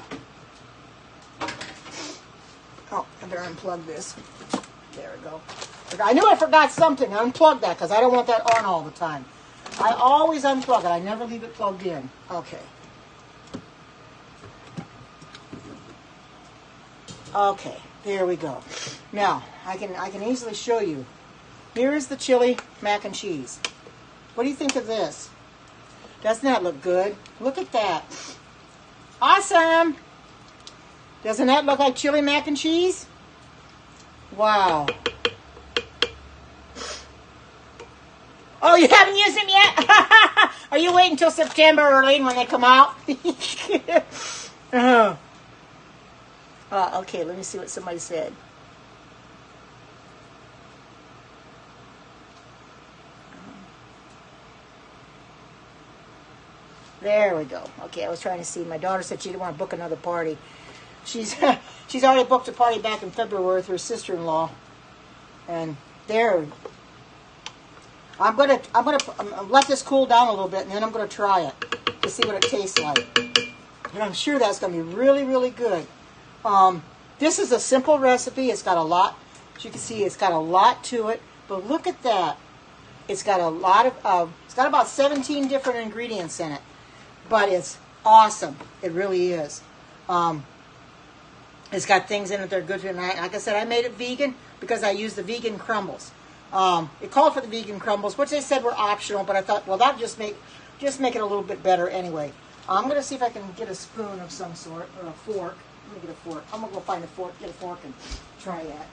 Oh, I better unplug this. There we go. I knew I forgot something. I unplugged that because I don't want that on all the time. I always unplug it. I never leave it plugged in. Okay. Okay, there we go. Now, I can easily show you. Here is the chili mac and cheese. What do you think of this? Doesn't that look good? Look at that. Awesome! Doesn't that look like chili mac and cheese? Wow. Oh, you haven't used them yet? Are you waiting until September, Earlene, when they come out? Okay, let me see what somebody said. There we go. Okay, I was trying to see. My daughter said she didn't want to book another party. She's already booked a party back in February with her sister-in-law, and there. I'm gonna let this cool down a little bit, and then I'm gonna try it to see what it tastes like. And I'm sure that's gonna be really, really good. This is a simple recipe. It's got a lot. As you can see, it's got a lot to it. But look at that. It's got a lot of. It's got about 17 different ingredients in it. But it's awesome. It really is. It's got things in it that are good for you. Like I said, I made it vegan because I used the vegan crumbles. It called for the vegan crumbles, which they said were optional, but I thought, well, that'll just make it a little bit better anyway. I'm going to see if I can get a spoon of some sort, or a fork. Let me get a fork. I'm going to go find a fork, get a fork, and try that.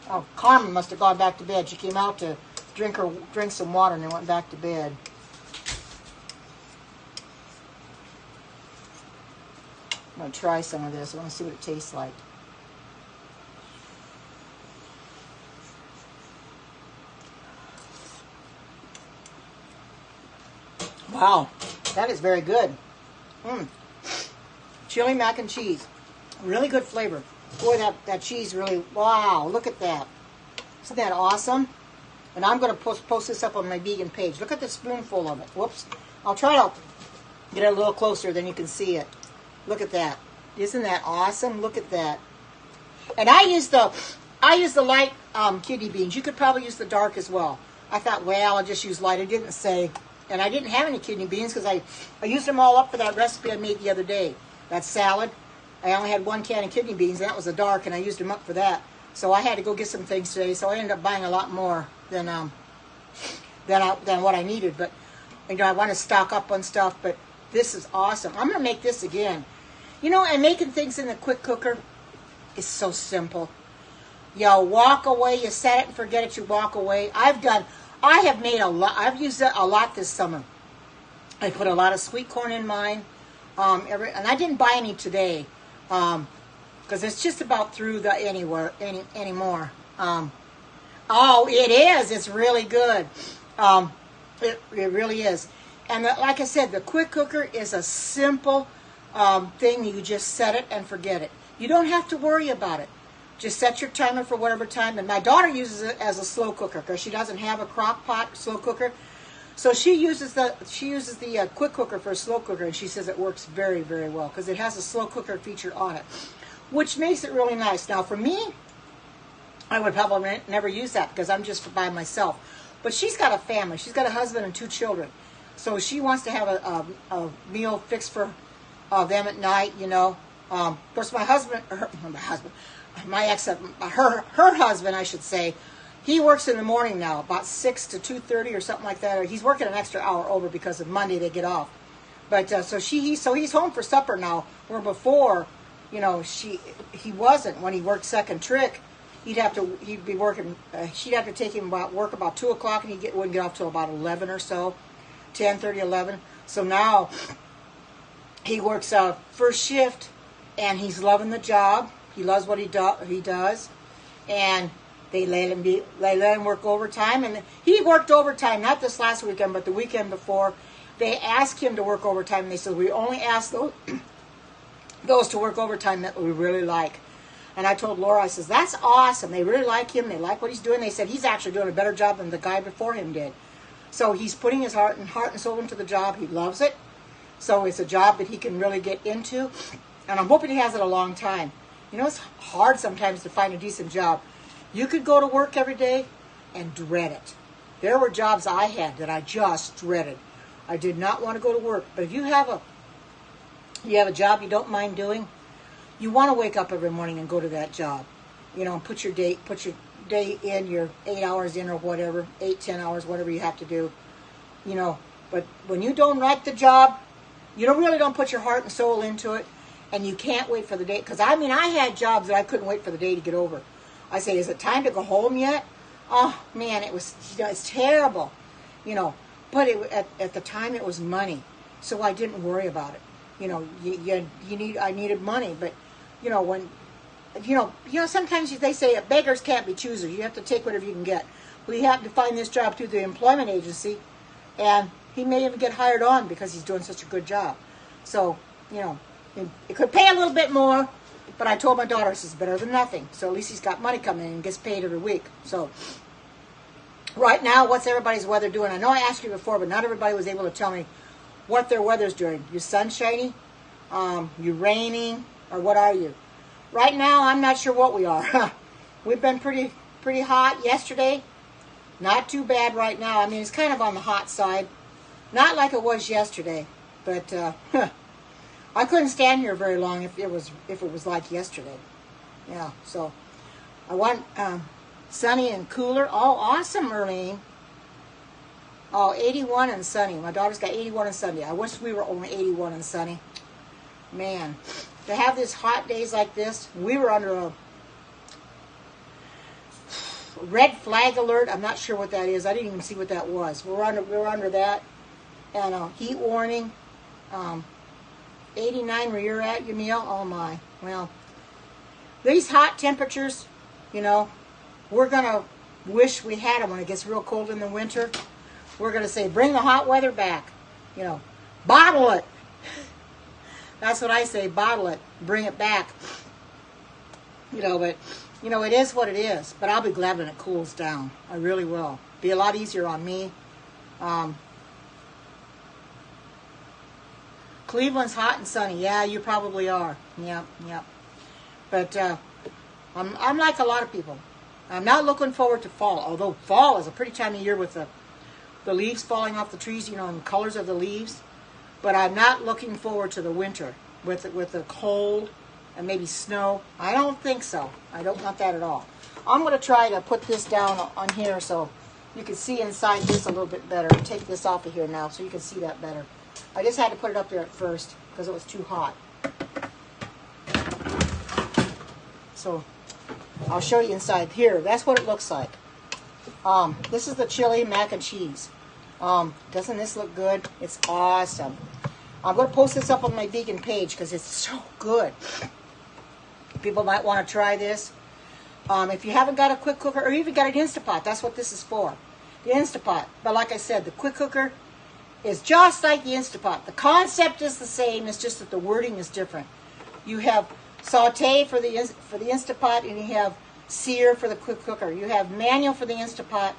Oh, Carmen must have gone back to bed. She came out to drink some water and then went back to bed. I'm going to try some of this. I want to see what it tastes like. Wow, that is very good. Chili mac and cheese. Really good flavor. Boy, that cheese really, wow, look at that. Isn't that awesome? And I'm going to post this up on my vegan page. Look at the spoonful of it. Whoops. I'll try to get it a little closer then you can see it. Look at that. Isn't that awesome? Look at that. And I use the light kidney beans. You could probably use the dark as well. I thought, well, I'll just use light. It didn't say. And I didn't have any kidney beans because I used them all up for that recipe I made the other day. That salad. I only had 1 can of kidney beans, and that was the dark, and I used them up for that. So I had to go get some things today, so I ended up buying a lot more than what I needed. But you know, I want to stock up on stuff, but this is awesome. I'm going to make this again. You know, and making things in the quick cooker is so simple. You walk away, you set it and forget it, you walk away. I have made a lot. I've used it a lot this summer. I put a lot of sweet corn in mine, and I didn't buy any today because it's just about through the anymore. Oh, it is. It's really good. It really is. And like I said, the quick cooker is a simple thing. You just set it and forget it. You don't have to worry about it. Just set your timer for whatever time. And my daughter uses it as a slow cooker because she doesn't have a crock pot slow cooker. So she uses the quick cooker for a slow cooker, and she says it works very, very well because it has a slow cooker feature on it, which makes it really nice. Now for me, I would probably never use that because I'm just by myself. But she's got a family. She's got a husband and 2 children. So she wants to have a meal fixed for them at night, you know. Of course, her husband, I should say, he works in the morning now, about 6 to 2:30 or something like that. Or he's working an extra hour over because of Monday they get off. But so he's home for supper now. Where before, you know, he wasn't. When he worked second trick, he'd be working. She'd have to take him work about 2 o'clock, and wouldn't get off till about 11 or so, 10:30, 11. So now he works first shift, and he's loving the job. He loves what he does, and they let him work overtime. And he worked overtime, not this last weekend, but the weekend before. They asked him to work overtime, and they said, we only ask those to work overtime that we really like. And I told Laura, I says, that's awesome. They really like him. They like what he's doing. They said he's actually doing a better job than the guy before him did. So he's putting his heart and soul into the job. He loves it. So it's a job that he can really get into. And I'm hoping he has it a long time. You know, it's hard sometimes to find a decent job. You could go to work every day and dread it. There were jobs I had that I just dreaded. I did not want to go to work. But if you have a job you don't mind doing, you want to wake up every morning and go to that job. You know, and put your day in, your 8 hours in or whatever, 8, 10 hours, whatever you have to do. You know, but when you don't like the job, you really don't put your heart and soul into it. And you can't wait for the day. Because, I had jobs that I couldn't wait for the day to get over. I say, is it time to go home yet? Oh, man, it's terrible. You know, but at the time it was money. So I didn't worry about it. You know, I needed money. But, you know, sometimes they say beggars can't be choosers. You have to take whatever you can get. Well, he happened to find this job through the employment agency. And he may even get hired on because he's doing such a good job. So, you know. It could pay a little bit more, but I told my daughter, this is better than nothing. So at least he's got money coming in and gets paid every week. So right now, what's everybody's weather doing? I know I asked you before, but not everybody was able to tell me what their weather's doing. You sunshiny? You raining? Or what are you? Right now, I'm not sure what we are. We've been pretty hot yesterday. Not too bad right now. It's kind of on the hot side. Not like it was yesterday, but I couldn't stand here very long if it was like yesterday. Yeah, so I want sunny and cooler. Oh, awesome, Merlene. Oh, 81 and sunny. My daughter's got 81 and sunny. I wish we were only 81 and sunny. Man, to have these hot days like this, we were under a red flag alert. I'm not sure what that is. I didn't even see what that was. We were under that, and a heat warning. 89 where you're at, Yamil? Oh my. Well, these hot temperatures, you know, we're going to wish we had them when it gets real cold in the winter. We're going to say, bring the hot weather back. You know, bottle it. That's what I say, bottle it. Bring it back. You know, but, you know, it is what it is. But I'll be glad when it cools down. I really will. Be a lot easier on me. Cleveland's hot and sunny. Yeah, you probably are. Yep, yep. But I'm like a lot of people. I'm not looking forward to fall, although fall is a pretty time of year with the leaves falling off the trees, you know, and the colors of the leaves. But I'm not looking forward to the winter with the cold and maybe snow. I don't think so. I don't want that at all. I'm going to try to put this down on here so you can see inside this a little bit better. Take this off of here now so you can see that better. I just had to put it up there at first because it was too hot. So I'll show you inside here. That's what it looks like. This is the chili mac and cheese. Doesn't this look good? It's awesome. I'm going to post this up on my vegan page because it's so good. People might want to try this. If you haven't got a quick cooker or even got an Instapot, that's what this is for. The Instapot. But like I said, the quick cooker is just like the Instapot. The concept is the same. It's just that the wording is different. You have saute for the Instapot, and you have sear for the quick cooker. You have manual for the Instapot.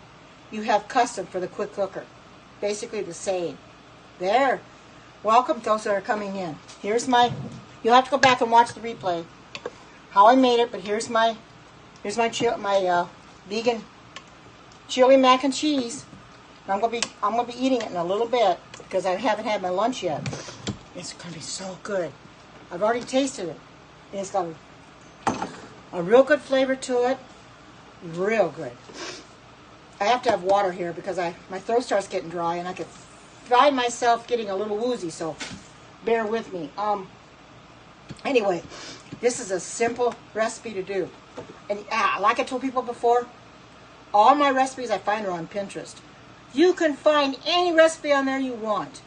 You have custom for the quick cooker. Basically the same. There. Welcome those that are coming in. Here's my. You'll have to go back and watch the replay. How I made it, but here's my vegan chili mac and cheese. I'm gonna be eating it in a little bit because I haven't had my lunch yet. It's gonna be so good. I've already tasted it. It's got a real good flavor to it. Real good. I have to have water here because my throat starts getting dry and I can find myself getting a little woozy, so bear with me. Anyway, this is a simple recipe to do. And like I told people before, all my recipes I find are on Pinterest. You can find any recipe on there you want.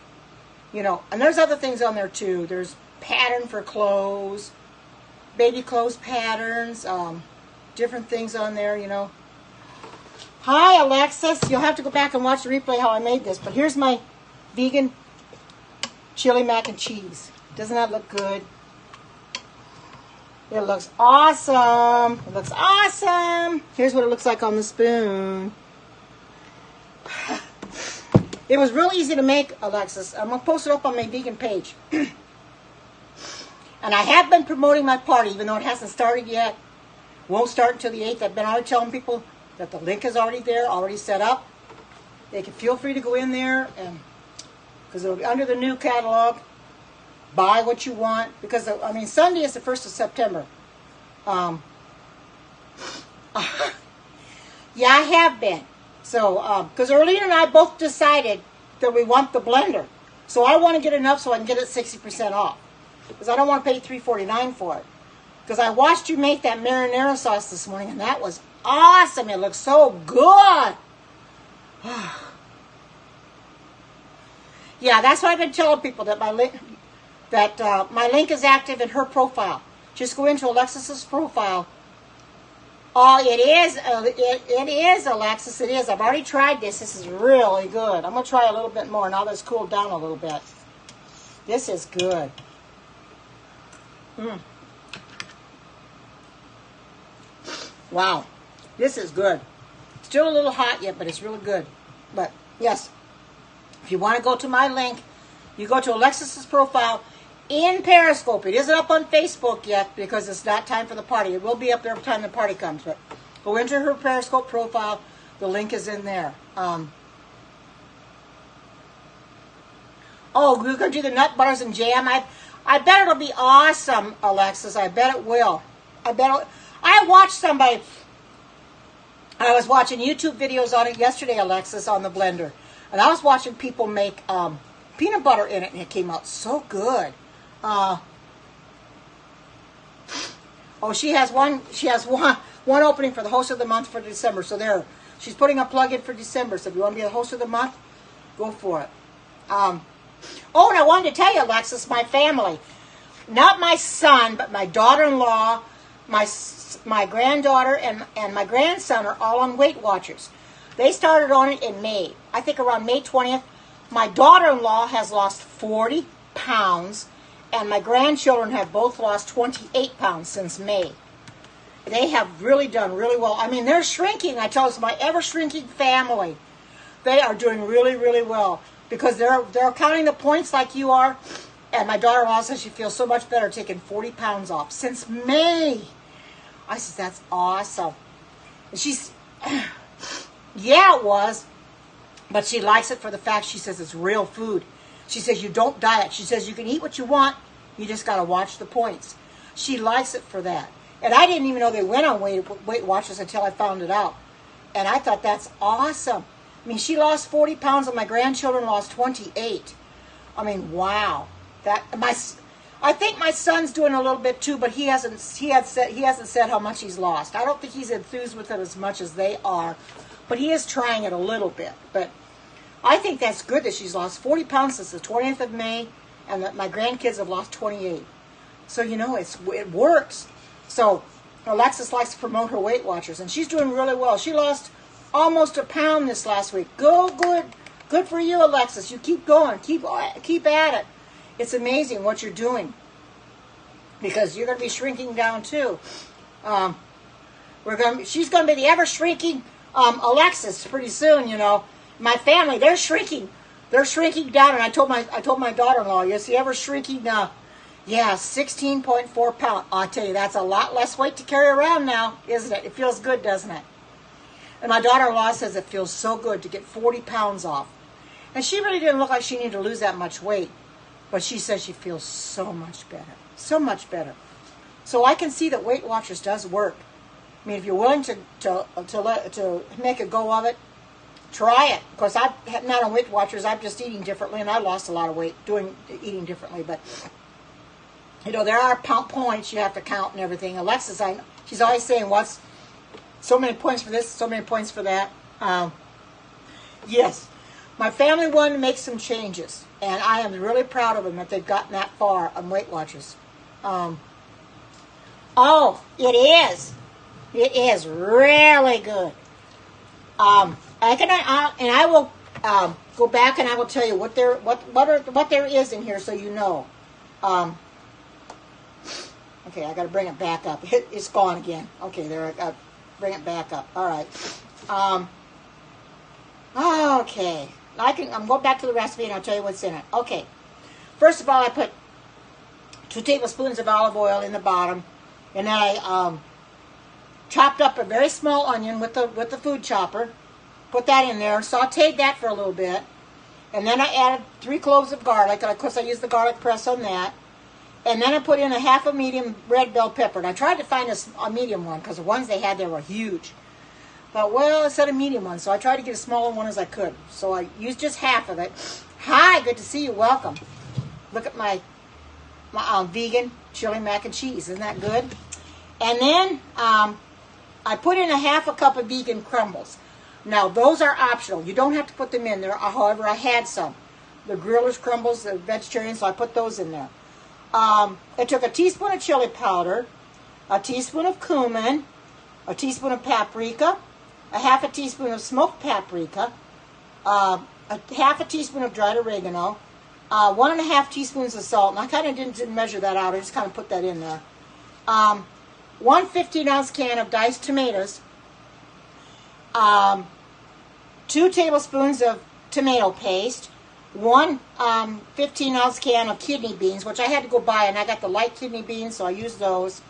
You know, and there's other things on there too. There's pattern for clothes, baby clothes patterns, different things on there, you know. Hi, Alexis. You'll have to go back and watch the replay how I made this. But here's my vegan chili mac and cheese. Doesn't that look good? It looks awesome. It looks awesome. Here's what it looks like on the spoon. It was real easy to make, Alexis. I'm going to post it up on my vegan page. And I have been promoting my party, even though it hasn't started yet. Won't start until the 8th. I've been already telling people that the link is already there, already set up. They can feel free to go in there, and because it'll be under the new catalog. Buy what you want, because I mean Sunday is the 1st of September. Yeah, I have been. So because Erlene and I both decided that we want the blender, so I want to get enough so I can get it 60% off, because I don't want to pay $3.49 for it. Because I watched you make that marinara sauce this morning, and that was awesome. It looks so good. Yeah, that's what I've been telling people, that my link is active in her profile. Just go into Alexis's profile. Oh, it is, Alexis. It is. I've already tried this. This is really good. I'm going to try a little bit more now that it's cooled down a little bit. This is good. Wow. This is good. Still a little hot yet, but it's really good. But, yes, if you want to go to my link, you go to Alexis's profile in Periscope. It isn't up on Facebook yet because it's not time for the party. It will be up there by the time the party comes. But go into her Periscope profile. The link is in there. Oh, we're going to do the nut butters and jam. I bet it'll be awesome, Alexis. I bet it will. I watched somebody. I was watching YouTube videos on it yesterday, Alexis, on the blender. And I was watching people make peanut butter in it, and it came out so good. Oh, she has one opening for the host of the month for December. So there, she's putting a plug in for December. So if you want to be the host of the month, go for it. Oh, and I wanted to tell you, Alexis, my family. not my son, but my daughter-in-law, my granddaughter, and my grandson are all on Weight Watchers. They started on it in May. I think around May 20th. My daughter-in-law has lost 40 pounds, and my grandchildren have both lost 28 pounds since May. They have really done really well. I mean, they're shrinking. I tell you, it's my ever-shrinking family. They are doing really, really well because they're counting the points like you are. And my daughter-in-law says she feels so much better taking 40 pounds off since May. I said, that's awesome. And she's, yeah, it was. But she likes it for the fact, she says it's real food. She says you don't diet. She says you can eat what you want. You just got to watch the points. She likes it for that. And I didn't even know they went on Weight Watchers until I found it out. And I thought that's awesome. I mean, she lost 40 pounds and my grandchildren lost 28. I mean, wow. I think my son's doing a little bit too, but he hasn't said how much he's lost. I don't think he's enthused with it as much as they are, but he is trying it a little bit. But I think that's good that she's lost 40 pounds since the 20th of May, and that my grandkids have lost 28. So, you know, it works. So Alexis likes to promote her Weight Watchers, and she's doing really well. She lost almost a pound this last week. Good for you, Alexis. You keep going. Keep at it. It's amazing what you're doing, because you're going to be shrinking down too. She's going to be the ever shrinking Alexis pretty soon. You know, my family, they're shrinking. They're shrinking down, and I told my daughter-in-law, yes, the ever shrinking. Yeah, 16.4 pounds. I'll tell you, that's a lot less weight to carry around now, isn't it? It feels good, doesn't it? And my daughter-in-law says it feels so good to get 40 pounds off. And she really didn't look like she needed to lose that much weight. But she says she feels so much better. So much better. So I can see that Weight Watchers does work. I mean, if you're willing to make a go of it, try it. Of course, I'm not on Weight Watchers. I'm just eating differently, and I lost a lot of weight eating differently. But, you know, there are points you have to count and everything. Alexis, she's always saying, what's so many points for this, so many points for that. Yes, my family wanted to make some changes, and I am really proud of them that they've gotten that far on Weight Watchers. Oh, it is. It is really good. I will go back and I will tell you what there is in here, so you know. Okay, I got to bring it back up. It's gone again. Okay, there. I got to bring it back up. All right. Okay. I'm going back to the recipe and I'll tell you what's in it. Okay. First of all, I put 2 tablespoons of olive oil in the bottom, and then I chopped up a very small onion with the food chopper. Put that in there, sauteed that for a little bit, and then I added 3 cloves of garlic, and of course I used the garlic press on that. And then I put in a half a medium red bell pepper. And I tried to find a medium one because the ones they had there were huge. But, well, I said a medium one, so I tried to get as small a one as I could. So I used just half of it. Hi, good to see you. Welcome. Look at my vegan chili mac and cheese. Isn't that good? And then I put in a half a cup of vegan crumbles. Now, those are optional. You don't have to put them in there. However, I had some. The grillers crumbles, the vegetarian, so I put those in there. I took a teaspoon of chili powder, a teaspoon of cumin, a teaspoon of paprika, a half a teaspoon of smoked paprika, a half a teaspoon of dried oregano, 1.5 teaspoons of salt, and I kind of didn't measure that out, I just kind of put that in there. 1 15-ounce can of diced tomatoes, 2 tablespoons of tomato paste, 1 15-ounce can of kidney beans, which I had to go buy, and I got the light kidney beans, so I used those.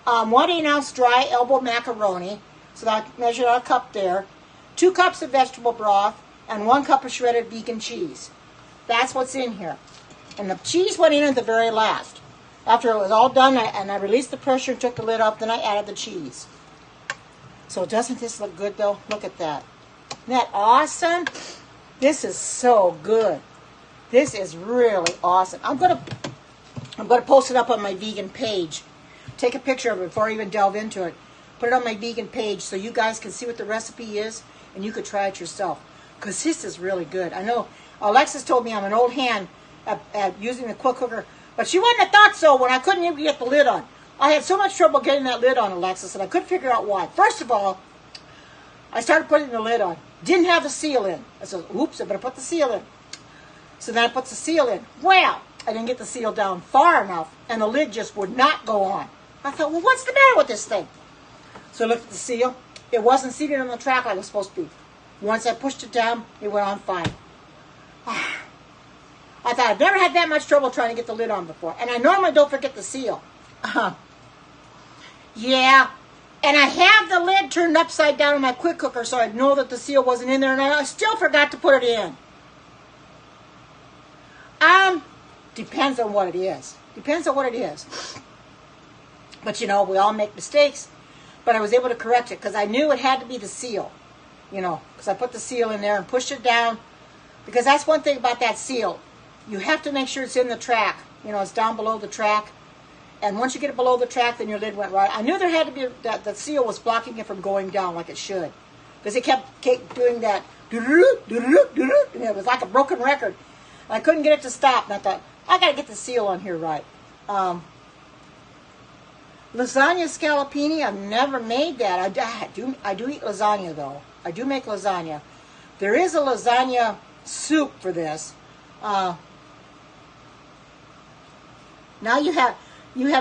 1 8-ounce dry elbow macaroni, so that I measured out a cup there. 2 cups of vegetable broth, and 1 cup of shredded vegan cheese. That's what's in here. And the cheese went in at the very last. After it was all done, and I released the pressure and took the lid off, then I added the cheese. So doesn't this look good, though? Look at that. Isn't that awesome? This is so good. This is really awesome. I'm gonna post it up on my vegan page. Take a picture of it before I even delve into it. Put it on my vegan page so you guys can see what the recipe is and you could try it yourself. Because this is really good. I know Alexis told me I'm an old hand at using the quick cooker, But she wouldn't have thought so when I couldn't even get the lid on. I had so much trouble getting that lid on, Alexis, and I couldn't figure out why. First of all, I started putting the lid on. Didn't have the seal in. I said, oops, I better put the seal in. So then I put the seal in. Well, I didn't get the seal down far enough, and the lid just would not go on. I thought, well, what's the matter with this thing? So I looked at the seal. It wasn't seated on the track like it was supposed to be. Once I pushed it down, it went on fine. I thought, I've never had that much trouble trying to get the lid on before. And I normally don't forget the seal. Yeah. And I have the lid turned upside down in my quick cooker so I'd know that the seal wasn't in there, and I still forgot to put it in. Depends on what it is. Depends on what it is. But, you know, we all make mistakes. But I was able to correct it because I knew it had to be the seal. You know, because I put the seal in there and pushed it down. Because that's one thing about that seal. You have to make sure it's in the track. You know, it's down below the track. And once you get it below the track, then your lid went right. I knew there had to be, that the seal was blocking it from going down like it should. Because it kept doing that. And it was like a broken record. And I couldn't get it to stop. And I thought, I got to get the seal on here right. Lasagna scallopini, I've never made that. I do eat lasagna, though. I do make lasagna. There is a lasagna soup for this. Now you have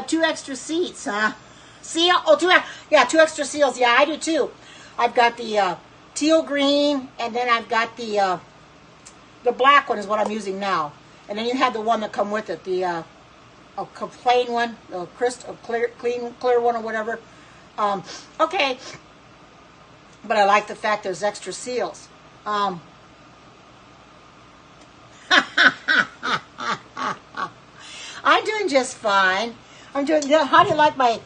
2 extra seats, huh? Seal? Oh, 2 extra seals. Yeah, I do too. I've got the teal green, and then I've got the black one is what I'm using now. And then you have the one that come with it, the plain one, the clear one or whatever. Okay. But I like the fact there's extra seals. I'm doing just fine. How do you like my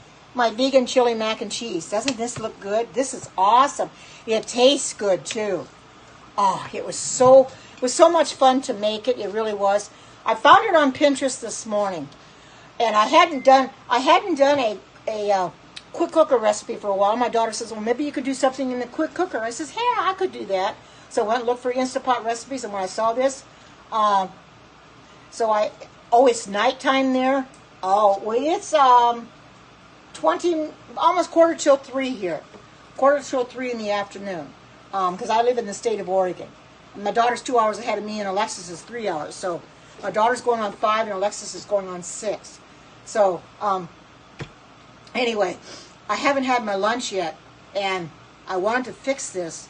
vegan chili mac and cheese? Doesn't this look good? This is awesome. It tastes good too. Oh, it was so much fun to make it. It really was. I found it on Pinterest this morning, and I hadn't done a quick cooker recipe for a while. My daughter says, well, maybe you could do something in the quick cooker. I says, yeah, I could do that. So I went and looked for Instapot recipes, and when I saw this, it's nighttime there. Oh, well, it's 20, almost 2:45 here. 2:45 in the afternoon, because I live in the state of Oregon. And my daughter's 2 hours ahead of me, and Alexis is 3 hours. So my daughter's going on 5, and Alexis is going on 6. So, anyway, I haven't had my lunch yet, and I wanted to fix this.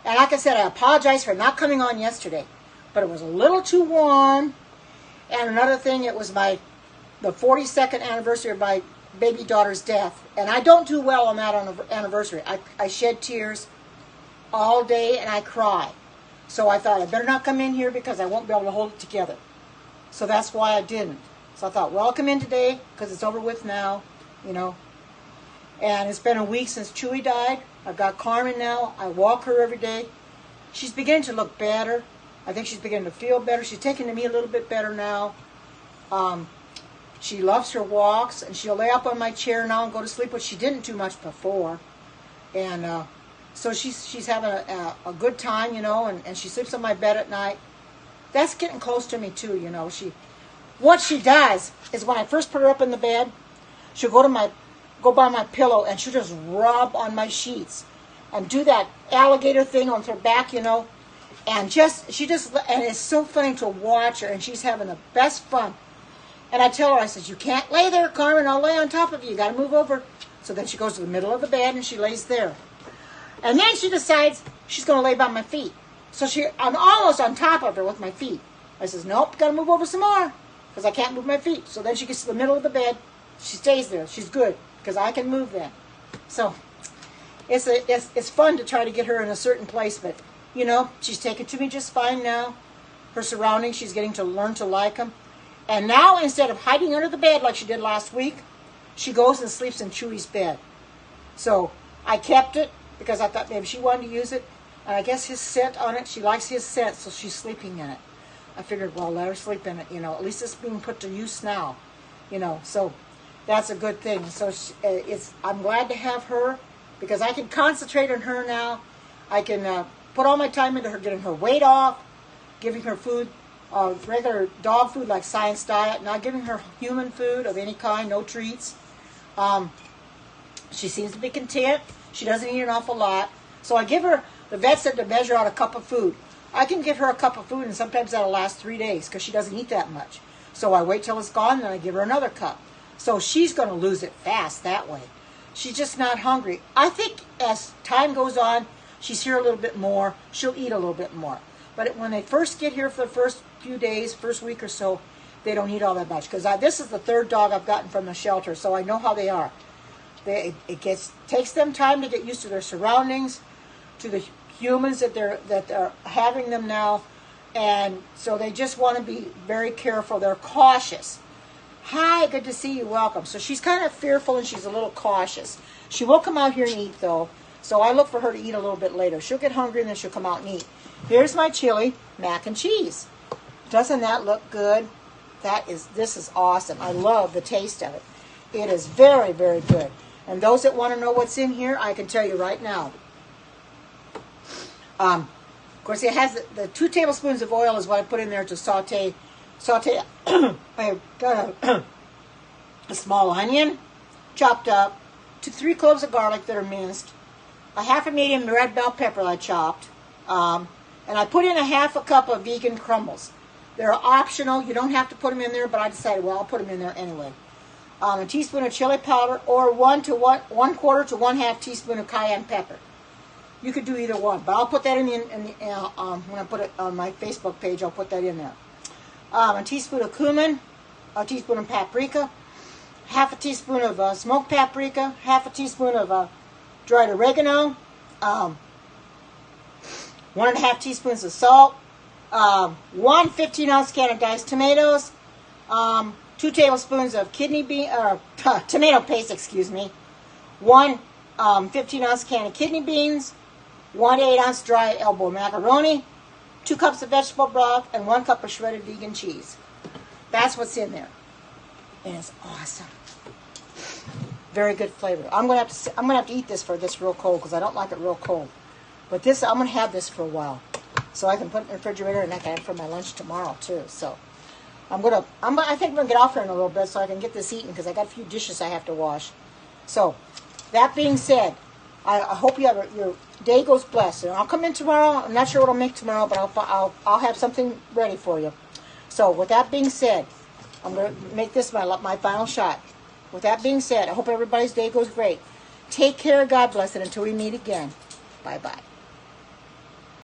And like I said, I apologize for not coming on yesterday, but it was a little too warm. And another thing, it was the 42nd anniversary of my baby daughter's death, and I don't do well on that anniversary. I shed tears all day, and I cry. So I thought I better not come in here because I won't be able to hold it together. So that's why I didn't. So I thought, well, I'll come in today because it's over with now, you know. And it's been a week since Chewy died. I've got Carmen now. I walk her every day. She's beginning to look better. I think she's beginning to feel better. She's taking to me a little bit better now. She loves her walks, and she'll lay up on my chair now and go to sleep, which she didn't do much before. And so she's having a good time, you know, and she sleeps on my bed at night. That's getting close to me too, you know. What she does is when I first put her up in the bed, she'll go by my pillow, and she'll just rub on my sheets and do that alligator thing on her back, you know. And it's so funny to watch her, and she's having the best fun. And I tell her, I says, you can't lay there, Carmen, I'll lay on top of you. You got to move over. So then she goes to the middle of the bed, and she lays there. And then she decides she's going to lay by my feet. So I'm almost on top of her with my feet. I says, nope, got to move over some more, because I can't move my feet. So then she gets to the middle of the bed. She stays there. She's good, because I can move then. So it's fun to try to get her in a certain place, but, you know, she's taken to me just fine now. Her surroundings, she's getting to learn to like them. And now, instead of hiding under the bed like she did last week, she goes and sleeps in Chewy's bed. So I kept it because I thought maybe she wanted to use it. And I guess his scent on it, she likes his scent, so she's sleeping in it. I figured, well, let her sleep in it, you know. At least it's being put to use now, you know. So that's a good thing. So I'm glad to have her because I can concentrate on her now. I can put all my time into her getting her weight off, giving her food regular dog food like Science Diet, not giving her human food of any kind, no treats. She seems to be content. She doesn't eat an awful lot. So I give her, the vet said to measure out a cup of food. I can give her a cup of food, and sometimes that'll last 3 days because she doesn't eat that much. So I wait till it's gone, then I give her another cup. So she's going to lose it fast that way. She's just not hungry. I think as time goes on, she's here a little bit more. She'll eat a little bit more. But when they first get here for the first few days, first week or so, they don't eat all that much. Because this is the third dog I've gotten from the shelter, so I know how they are. It takes them time to get used to their surroundings, to the humans that they're having them now, and so they just want to be very careful. They're cautious. Hi, good to see you. Welcome. So she's kind of fearful and she's a little cautious. She will come out here and eat though, so I look for her to eat a little bit later. She'll get hungry and then she'll come out and eat. Here's my chili mac and cheese. Doesn't that look good? This is awesome. I love the taste of it. It is very, very good. And those that want to know what's in here, I can tell you right now. Of course, it has the 2 tablespoons of oil is what I put in there to saute. I've got a small onion, chopped up, 3 cloves of garlic that are minced, a half a medium red bell pepper I chopped, and I put in a half a cup of vegan crumbles. They're optional. You don't have to put them in there, but I decided, well, I'll put them in there anyway. A teaspoon of chili powder, or 1/4 to 1/2 teaspoon of cayenne pepper. You could do either one, but I'll put that in when I put it on my Facebook page. I'll put that in there. A teaspoon of cumin, a teaspoon of paprika, half a teaspoon of smoked paprika, half a teaspoon of dried oregano, 1.5 teaspoons of salt, 1 15-ounce can of diced tomatoes, 2 tablespoons of tomato paste, excuse me, 1 15-ounce can of kidney beans, 1 8-ounce dry elbow macaroni, 2 cups of vegetable broth, and 1 cup of shredded vegan cheese. That's what's in there, and it's awesome. Very good flavor. I'm gonna have to eat this for this real cold because I don't like it real cold. But this, I'm gonna have this for a while, so I can put it in the refrigerator and I can have it for my lunch tomorrow too. So I think I'm gonna get off here in a little bit so I can get this eaten because I got a few dishes I have to wash. So that being said, I hope your day goes blessed. And I'll come in tomorrow. I'm not sure what I'll make tomorrow, but I'll have something ready for you. So with that being said, I'm going to make this my final shot. With that being said, I hope everybody's day goes great. Take care. God bless it. Until we meet again. Bye-bye.